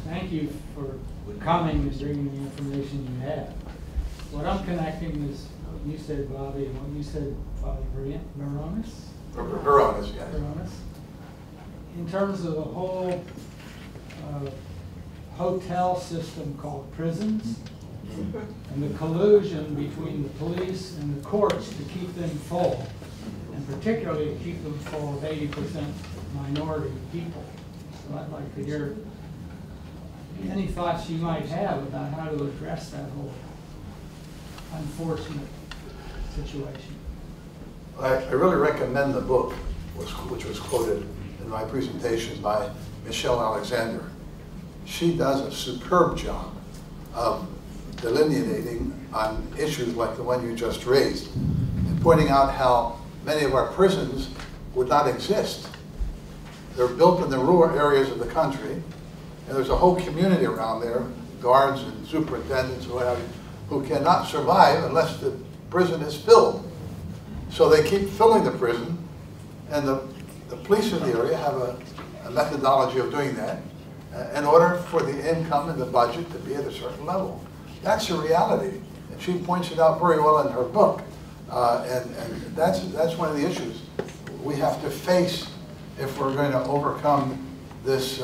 thank you for coming and bringing the information you have. What I'm connecting is what you said, Bobby, and what you said, Father Veronis. Veronis, yes. Veronis. In terms of the whole hotel system called prisons, and the collusion between the police and the courts to keep them full, and particularly to keep them full of 80% minority people. So I'd like to hear any thoughts you might have about how to address that whole unfortunate situation. I really recommend the book, which was quoted in my presentation by Michelle Alexander. She does a superb job of delineating on issues like the one you just raised, and pointing out how many of our prisons would not exist. They're built in the rural areas of the country, and there's a whole community around there, guards and superintendents and what have you, who cannot survive unless the prison is filled. So they keep filling the prison, and the police in the area have a methodology of doing that in order for the income and the budget to be at a certain level. That's a reality. And she points it out very well in her book. And that's one of the issues we have to face if we're going to overcome this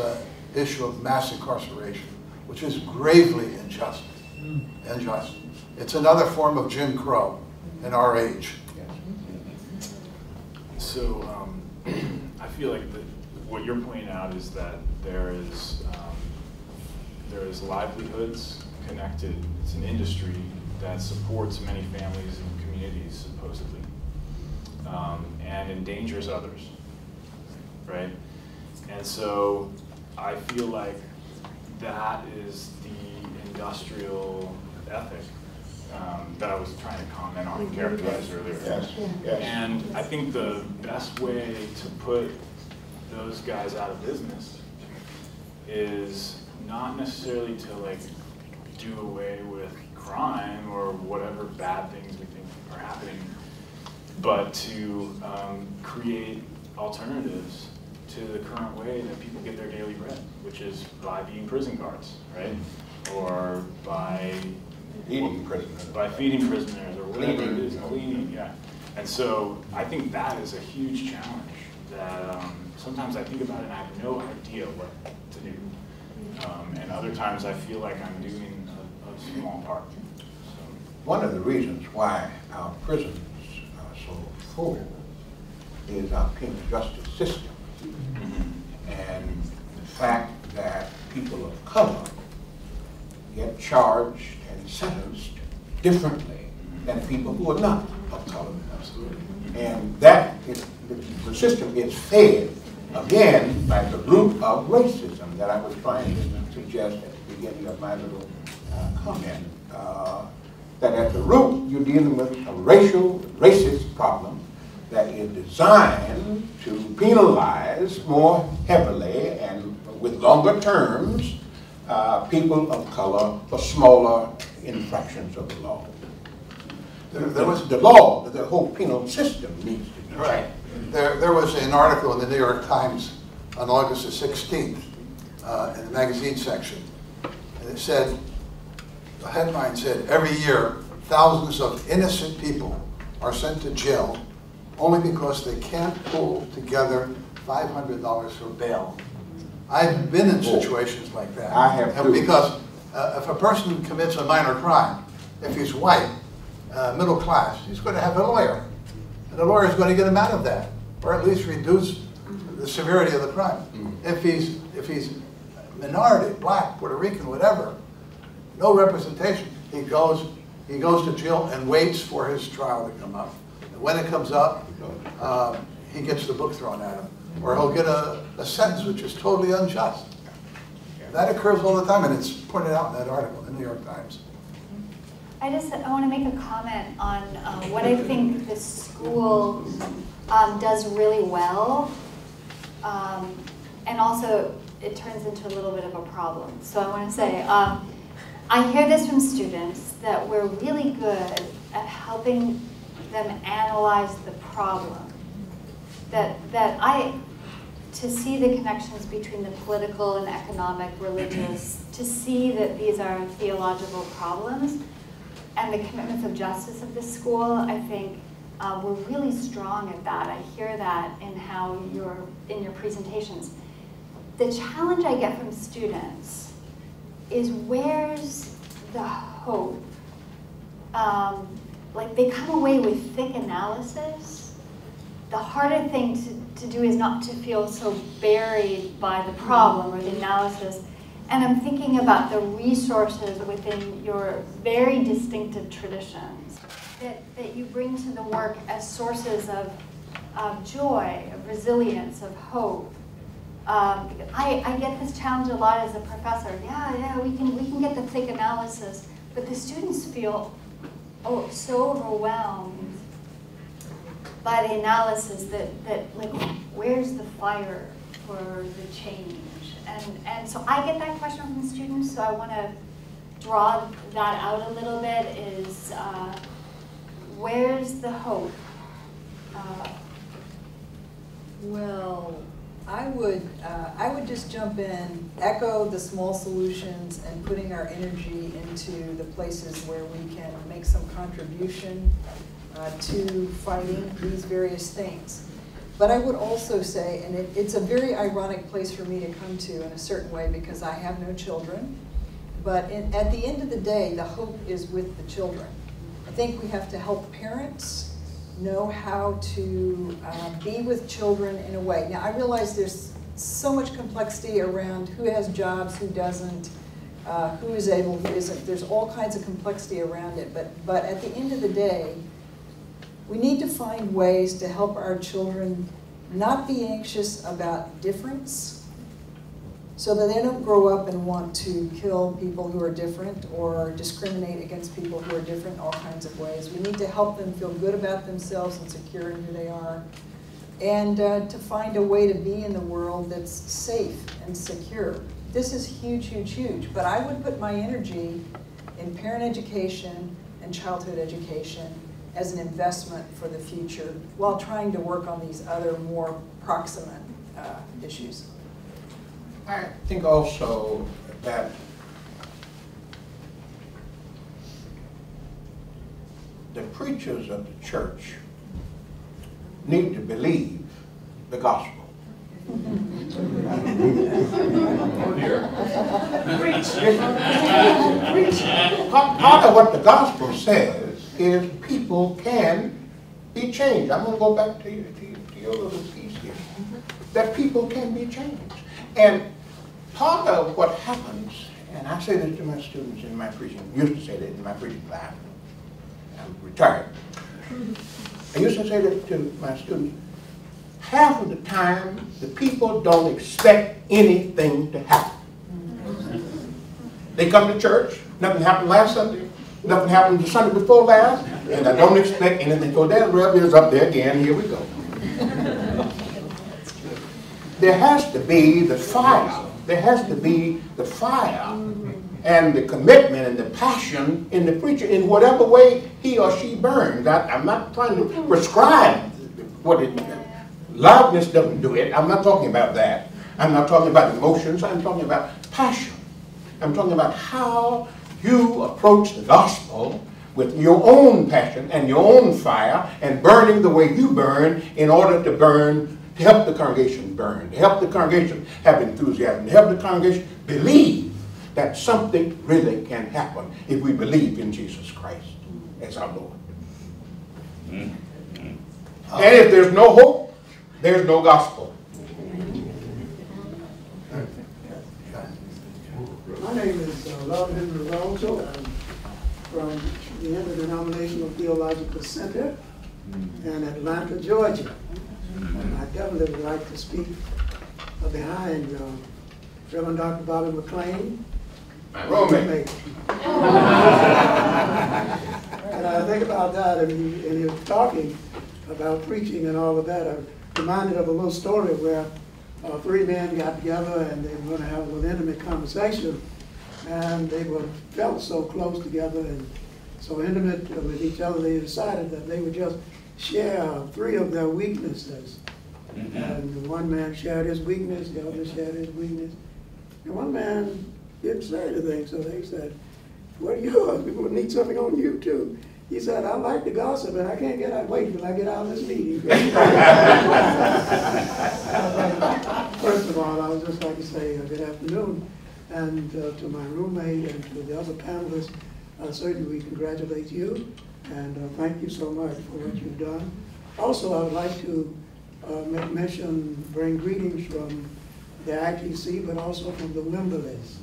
issue of mass incarceration, which is gravely unjust. It's another form of Jim Crow in our age. So I feel like what you're pointing out is that there is livelihoods connected. It's an industry that supports many families and communities, supposedly, and endangers others, right? And so I feel like that is the industrial ethic that I was trying to comment on and characterize earlier. Yes. Yes. And I think the best way to put those guys out of business is not necessarily to like do away with crime or whatever bad things we think are happening, but to create alternatives to the current way that people get their daily bread, which is by being prison guards, right? Or by Feeding prisoners. By feeding prisoners or whatever it is, cleaning, yeah. And so I think that is a huge challenge that sometimes I think about it and I have no idea what to do. And other times I feel like I'm doing a small part. So. One of the reasons why our prisons are so full is our penal justice system. And the fact that people of color get charged and sentenced differently than people who are not of color. And that is, the system is fed, again, by the root of racism that I was trying to suggest at the beginning of my little comment. That at the root, you're dealing with a racist problem that is designed to penalize more heavily and with longer terms people of color for smaller infractions of the law. There was the law, the whole penal system needs to be changed. Right. There was an article in the New York Times on August the 16th in the magazine section, and it said, the headline said, every year thousands of innocent people are sent to jail only because they can't pull together $500 for bail. I've been in situations like that. I have too. Because if a person commits a minor crime, if he's white, middle class, he's going to have a lawyer. And the lawyer is going to get him out of that, or at least reduce the severity of the crime. If he's minority, black, Puerto Rican, whatever, no representation, he goes to jail and waits for his trial to come up. And when it comes up, he gets the book thrown at him, or he'll get a sentence which is totally unjust. That occurs all the time, and it's pointed out in that article in the New York Times. I want to make a comment on what I think the school does really well, and also it turns into a little bit of a problem. So I want to say, I hear this from students that we're really good at helping them analyze the problem. To see the connections between the political and economic, religious, to see that these are theological problems, and the commitments of justice of this school, I think we're really strong at that. I hear that in in your presentations. The challenge I get from students is where's the hope? Like they come away with thick analysis. The harder thing to do is not to feel so buried by the problem or the analysis. And I'm thinking about the resources within your very distinctive traditions that you bring to the work as sources of joy, of resilience, of hope. I get this challenge a lot as a professor. Yeah, we can get the thick analysis, but the students feel so overwhelmed by the analysis that like, where's the fire for the change? And so I get that question from students, so I want to draw that out a little bit, is Where's the hope? Well, I would just jump in, echo the small solutions and putting our energy into the places where we can make some contribution to fighting these various things. But I would also say, and it's a very ironic place for me to come to in a certain way because I have no children, but at the end of the day, the hope is with the children. I think we have to help parents know how to be with children in a way. Now, I realize there's so much complexity around who has jobs, who doesn't, who is able, who isn't. There's all kinds of complexity around it, but at the end of the day, we need to find ways to help our children not be anxious about difference so that they don't grow up and want to kill people who are different or discriminate against people who are different in all kinds of ways. We need to help them feel good about themselves and secure in who they are, and to find a way to be in the world that's safe and secure. This is huge, huge, huge, but I would put my energy in parent education and childhood education as an investment for the future while trying to work on these other more proximate issues. I think also that the preachers of the church need to believe the gospel. Oh dear. Part of what the gospel says is people can be changed. I'm going to go back to your little piece here. That people can be changed. And part of what happens, and I say this to my students in my preaching, used to say that in my preaching class, I'm retired. I used to say that to my students, half of the time the people don't expect anything to happen. They come to church, nothing happened last Sunday, nothing happened the Sunday before last, and I don't expect anything. So that rev is up there again, here we go. There has to be the fire. There has to be the fire and the commitment and the passion in the preacher in whatever way he or she burns. I'm not trying to prescribe what it is. Loudness doesn't do it. I'm not talking about that. I'm not talking about emotions. I'm talking about passion. I'm talking about how you approach the gospel with your own passion and your own fire and burning the way you burn in order to burn, to help the congregation burn, to help the congregation have enthusiasm, to help the congregation believe that something really can happen if we believe in Jesus Christ as our Lord. And if there's no hope, there's no gospel. My name is Reverend. I'm from the Interdenominational Theological Center in Atlanta, Georgia. And I definitely would like to speak behind Reverend Dr. Bobby McClain. My roommate. And I think about that, and he was talking about preaching and all of that. I'm reminded of a little story where three men got together and they were going to have a little intimate conversation, and they felt so close together and so intimate with each other, they decided that they would just share three of their weaknesses. And one man shared his weakness, the other shared his weakness. And one man didn't say anything, so they said, "What are yours? We will need something on you too." He said, "I like to gossip, and I can't wait till I get out of this meeting." First of all, I would just like to say good afternoon, and to my roommate and to the other panelists, certainly we congratulate you, and thank you so much for what you've done. Also, I would like to bring greetings from the ITC, but also from the Wimberleys.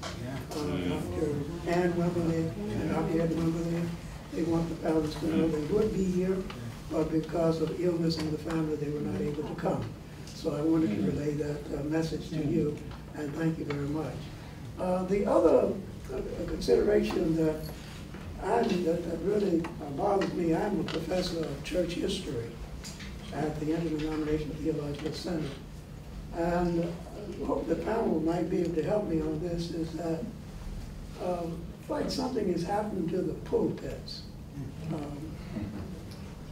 Dr. Ann Wimberley and Dr. Ed Wimberley. They want the panelists to know they would be here, but because of illness in the family, they were not able to come. So I wanted to relay that message to you, and thank you very much. The other consideration that really bothers me, I'm a professor of church history at the Interdenominational Theological Center. And I hope the panel might be able to help me on this, is that like something has happened to the pulpits.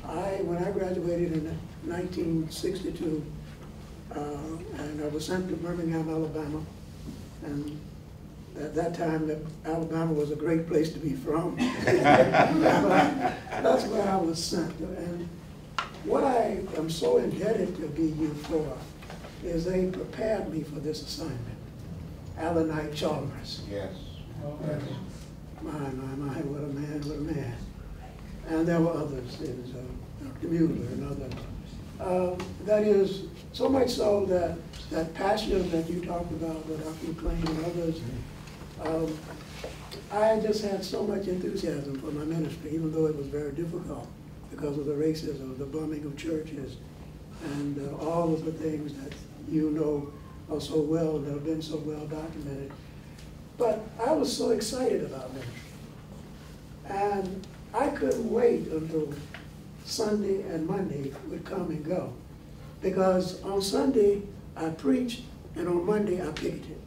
When I graduated in 1962, I and I was sent to Birmingham, Alabama. And at that time, Alabama was a great place to be from. That's where I was sent. And what I am so indebted to BU for is they prepared me for this assignment. Alumni Chalmers. Yes. Yes. My, what a man, what a man. And there were others, there was Dr. Mueller and others. That is, so much so that that passion that you talked about with Dr. McClain and others, I just had so much enthusiasm for my ministry, even though it was very difficult because of the racism, the bombing of churches, and all of the things that you know are so well, that have been so well documented. But I was so excited about ministry. And I couldn't wait until Sunday and Monday would come and go. Because on Sunday, I preached, and on Monday, I picketed.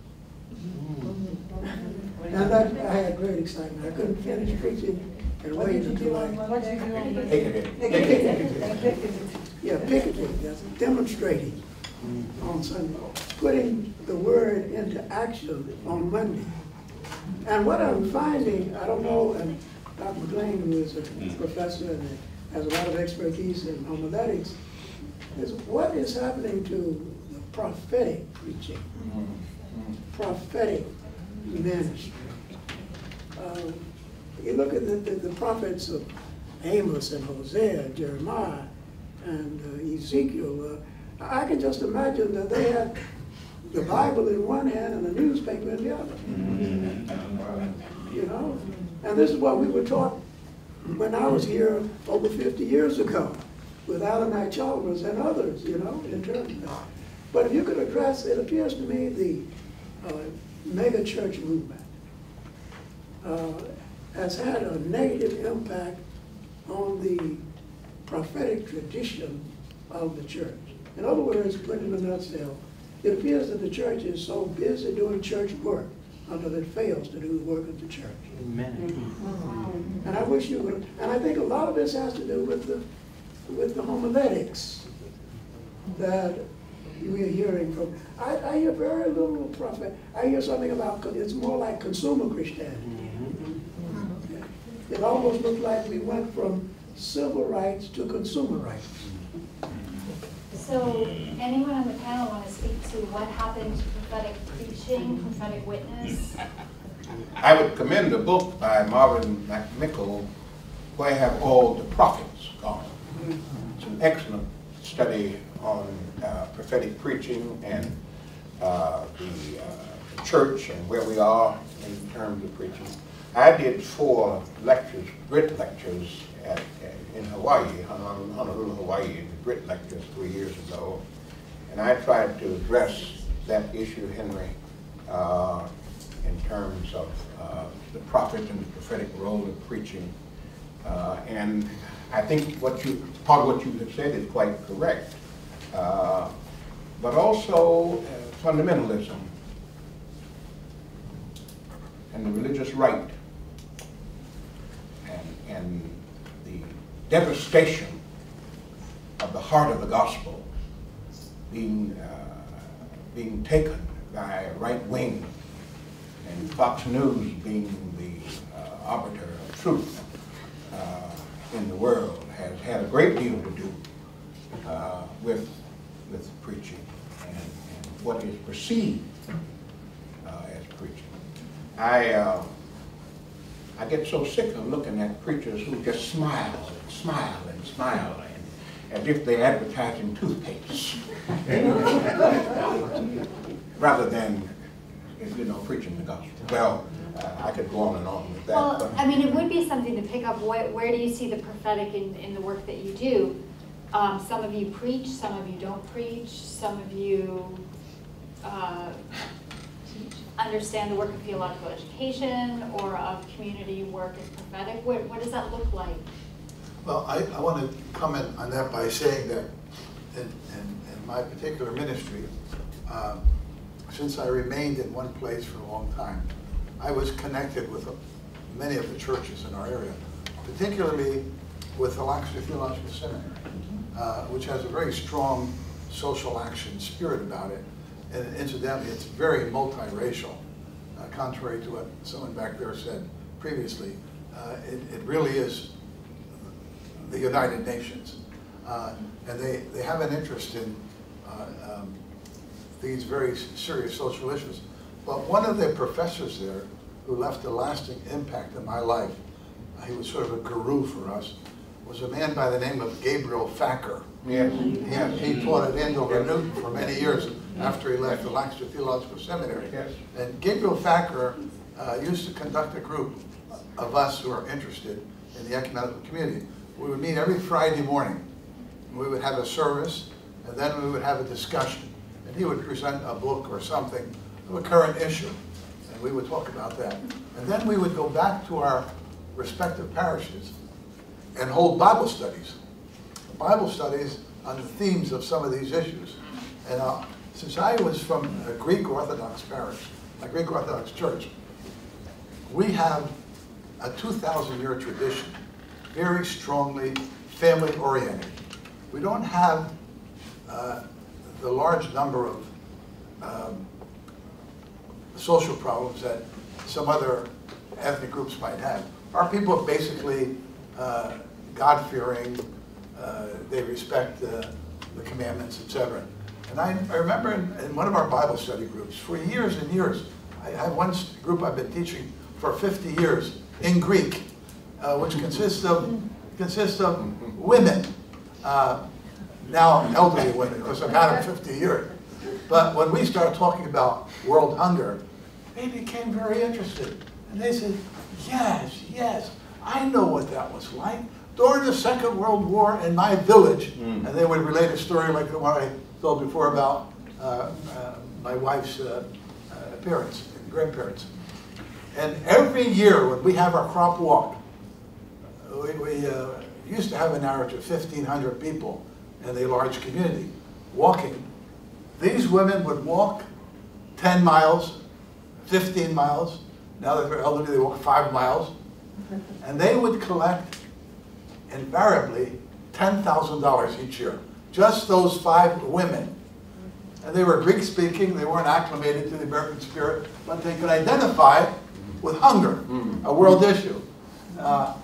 And that, I had great excitement. I couldn't finish preaching and wait until I... Yeah, picketing, that's demonstrating on Sunday. Putting the word into action on Monday. And what I'm finding, I don't know, and Dr. McClain, who is a professor and has a lot of expertise in homiletics, is what is happening to the prophetic preaching, prophetic ministry. You look at the prophets of Amos and Hosea, Jeremiah, and Ezekiel. I can just imagine that they had the Bible in one hand and the newspaper in the other. You know? And this is what we were taught when I was here over 50 years ago with Alumni Chalmers and others, you know, in terms of that. But if you could address, it appears to me the mega church movement has had a negative impact on the prophetic tradition of the church. In other words, put in a nutshell, it appears that the church is so busy doing church work until it fails to do the work of the church. Amen. And I wish you would, and I think a lot of this has to do with the homiletics that we are hearing from. I hear very little prophet. I hear something about, it's more like consumer Christianity. It almost looks like we went from civil rights to consumer rights. So anyone on the panel want to speak to what happened to prophetic preaching, prophetic witness? I would commend a book by Marvin McClain, Where Have All the Prophets Gone? It's an excellent study on prophetic preaching and the church and where we are in terms of preaching. I did 4 lectures, Brit lectures in Hawaii, Honolulu, Hawaii, Brit lectures 3 years ago. And I tried to address that issue, Henry, in terms of the prophet and the prophetic role of preaching. And I think part of what you have said is quite correct. But also fundamentalism and the religious right and the devastation of the heart of the gospel being taken by right wing, and Fox News being the arbiter of truth in the world has had a great deal to do with preaching and what is perceived as preaching. I get so sick of looking at preachers who just smile and smile and smile as if they're advertising toothpaste rather than, you know, preaching the gospel. Well, I could go on and on with that. Well, I mean, it would be something to pick up. Where do you see the prophetic in the work that you do? Some of you preach, some of you don't preach, some of you understand the work of theological education or of community work as prophetic. What does that look like? Well, I want to comment on that by saying that in my particular ministry, since I remained in one place for a long time, I was connected with many of the churches in our area, particularly with the Lancaster Theological Seminary, which has a very strong social action spirit about it. And incidentally, it's very multiracial, contrary to what someone back there said previously. It really is the United Nations. And they have an interest in these very serious social issues. But one of the professors there who left a lasting impact in my life, he was sort of a guru for us, was a man by the name of Gabriel Thacker. Yes. He taught at Andover Newton for many years after he left the Lancaster Theological Seminary. Yes. And Gabriel Thacker used to conduct a group of us who are interested in the ecumenical community. We would meet every Friday morning. We would have a service, and then we would have a discussion. And he would present a book or something of a current issue, and we would talk about that. And then we would go back to our respective parishes and hold Bible studies on the themes of some of these issues. And since I was from a Greek Orthodox parish, a Greek Orthodox church, we have a 2,000-year tradition, very strongly family-oriented. We don't have the large number of social problems that some other ethnic groups might have. Our people are basically God-fearing, they respect the commandments, etc. And I remember in one of our Bible study groups, for years and years, I have one group I've been teaching for 50 years in Greek, which consists of women, now elderly women, because I've had them 50 years. But when we started talking about world hunger, they became very interested. And they said, yes, I know what that was like. During the Second World War in my village, and they would relate a story like the one I told before about my wife's parents and grandparents. And every year when we have our crop walk, we used to have an average of 1,500 people in a large community walking. These women would walk 10 miles, 15 miles. Now that they're elderly, they walk 5 miles. And they would collect, invariably, $10,000 each year. Just those 5 women. And they were Greek-speaking, they weren't acclimated to the American spirit, but they could identify with hunger, a world issue.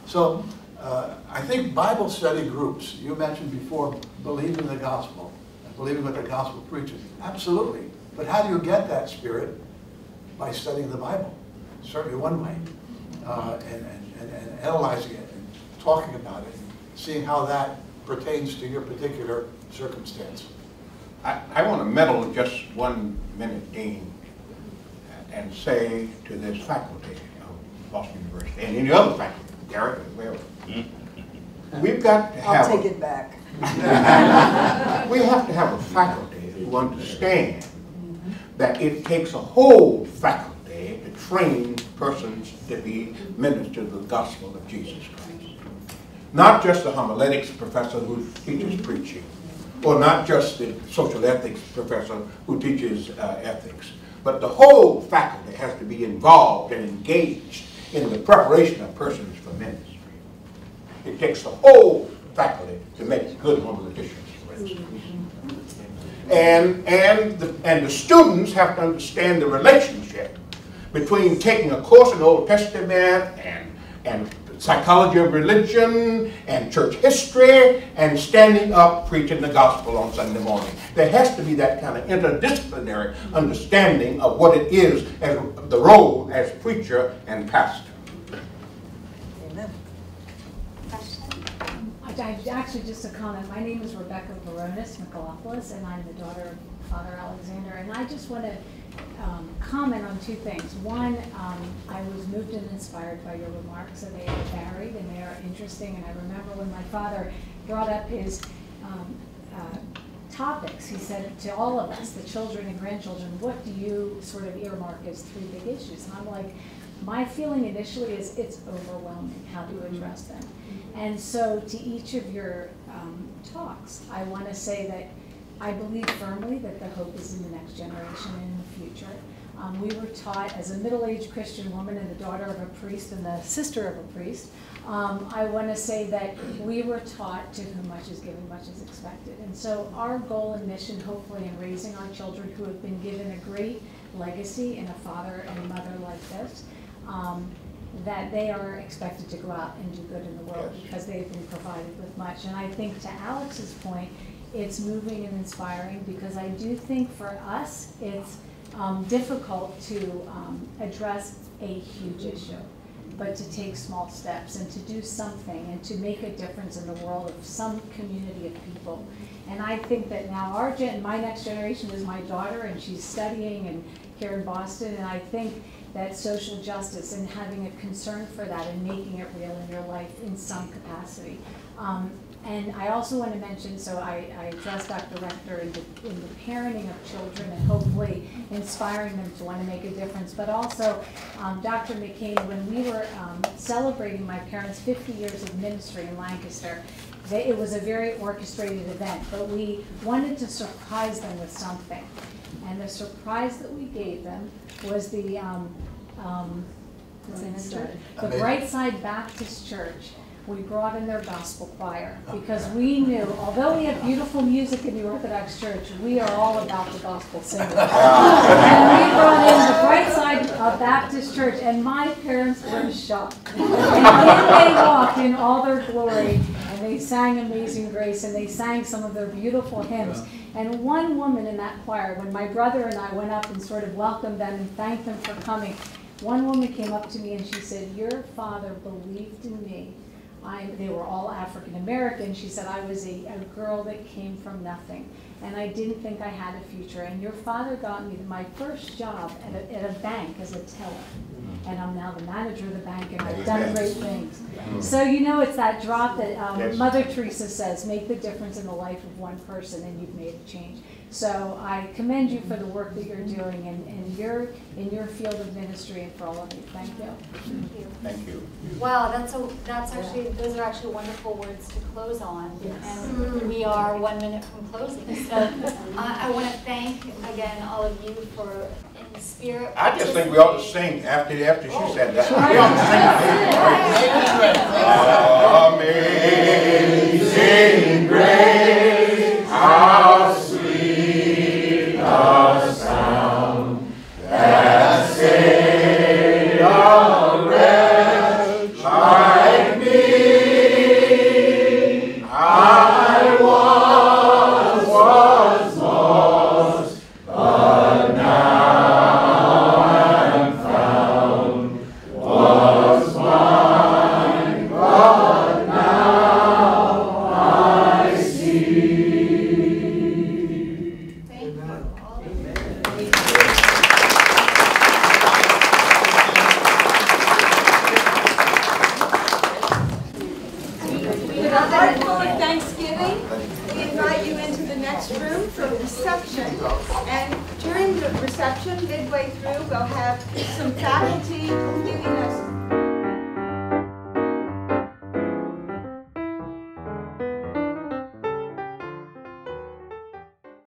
So I think Bible study groups, you mentioned before, believe in the gospel, and believing what the gospel preaches. Absolutely. But how do you get that spirit? By studying the Bible. Certainly one way. And analyzing it, and talking about it, and seeing how that pertains to your particular circumstance. I want to meddle just 1 minute, Dean, and say to this faculty of Boston University, and any other faculty, Garrett as well, we've got to have... I'll take it back. We have to have a faculty who understand that it takes a whole faculty to train persons to be ministers of the gospel of Jesus Christ. Not just the homiletics professor who teaches preaching, or not just the social ethics professor who teaches ethics, but the whole faculty has to be involved and engaged in the preparation of persons for ministry. It takes the whole faculty to make good homiletics, for instance. And the students have to understand the relationship between taking a course in the Old Testament and psychology of religion and church history and standing up preaching the gospel on Sunday morning. There has to be that kind of interdisciplinary understanding of what it is as the role as preacher and pastor. Amen. Actually, just a comment. My name is Rebecca Veronis, McClain, and I'm the daughter of Father Alexander. And I just want to comment on 2 things. One, I was moved and inspired by your remarks, and they are varied and they are interesting. And I remember when my father brought up his topics, he said to all of us, the children and grandchildren, what do you sort of earmark as 3 big issues? And I'm like, my feeling initially is it's overwhelming how to address them. And so to each of your talks, I want to say that I believe firmly that the hope is in the next generation and in the future. We were taught, as a middle-aged Christian woman and the daughter of a priest and the sister of a priest, I want to say that we were taught to whom much is given, much is expected. And so our goal and mission, hopefully, in raising our children who have been given a great legacy and a father and a mother like this, that they are expected to go out and do good in the world because they've been provided with much. And I think to Alex's point, it's moving and inspiring because I do think for us, it's difficult to address a huge issue, but to take small steps and to do something and to make a difference in the world of some community of people. And I think that now my next generation is my daughter, and she's studying and here in Boston, and I think that social justice and having a concern for that and making it real in your life in some capacity. And I also want to mention, so I addressed Dr. Rector in the parenting of children and hopefully inspiring them to want to make a difference, but also Dr. McClain, when we were celebrating my parents' 50 years of ministry in Lancaster, it was a very orchestrated event, but we wanted to surprise them with something. And the surprise that we gave them was the Brightside Baptist Church. We brought in their gospel choir because we knew, although we have beautiful music in the Orthodox Church, we are all about the gospel singers. And we brought in the Brightside Baptist Church, and my parents were shocked. And then they walked in all their glory, and they sang Amazing Grace, and they sang some of their beautiful hymns. And one woman in that choir, when my brother and I went up and sort of welcomed them and thanked them for coming, one woman came up to me and she said, "Your father believed in me." They were all African American. She said, "I was a girl that came from nothing, and I didn't think I had a future. And your father got me my first job at a bank as a teller. And I'm now the manager of the bank, and I've done great things." So you know, it's that drop that Mother Teresa says, make the difference in the life of one person, and you've made a change. So I commend you for the work that you're doing in your field of ministry, and for all of you. Thank you. Thank you. Thank you. Wow, those are actually wonderful words to close on. Yes. And we are 1 minute from closing. So I want to thank again all of you for in the spirit. I just think we ought to sing after she said that. Amazing grace, how sweet the sound that saved a wretch like me. I was lost, but now I'm found. Was blind, but now I see. Thank you. With a heart full of thanksgiving, we invite you into the next room for reception. And during the reception, midway through, we'll have some faculty giving us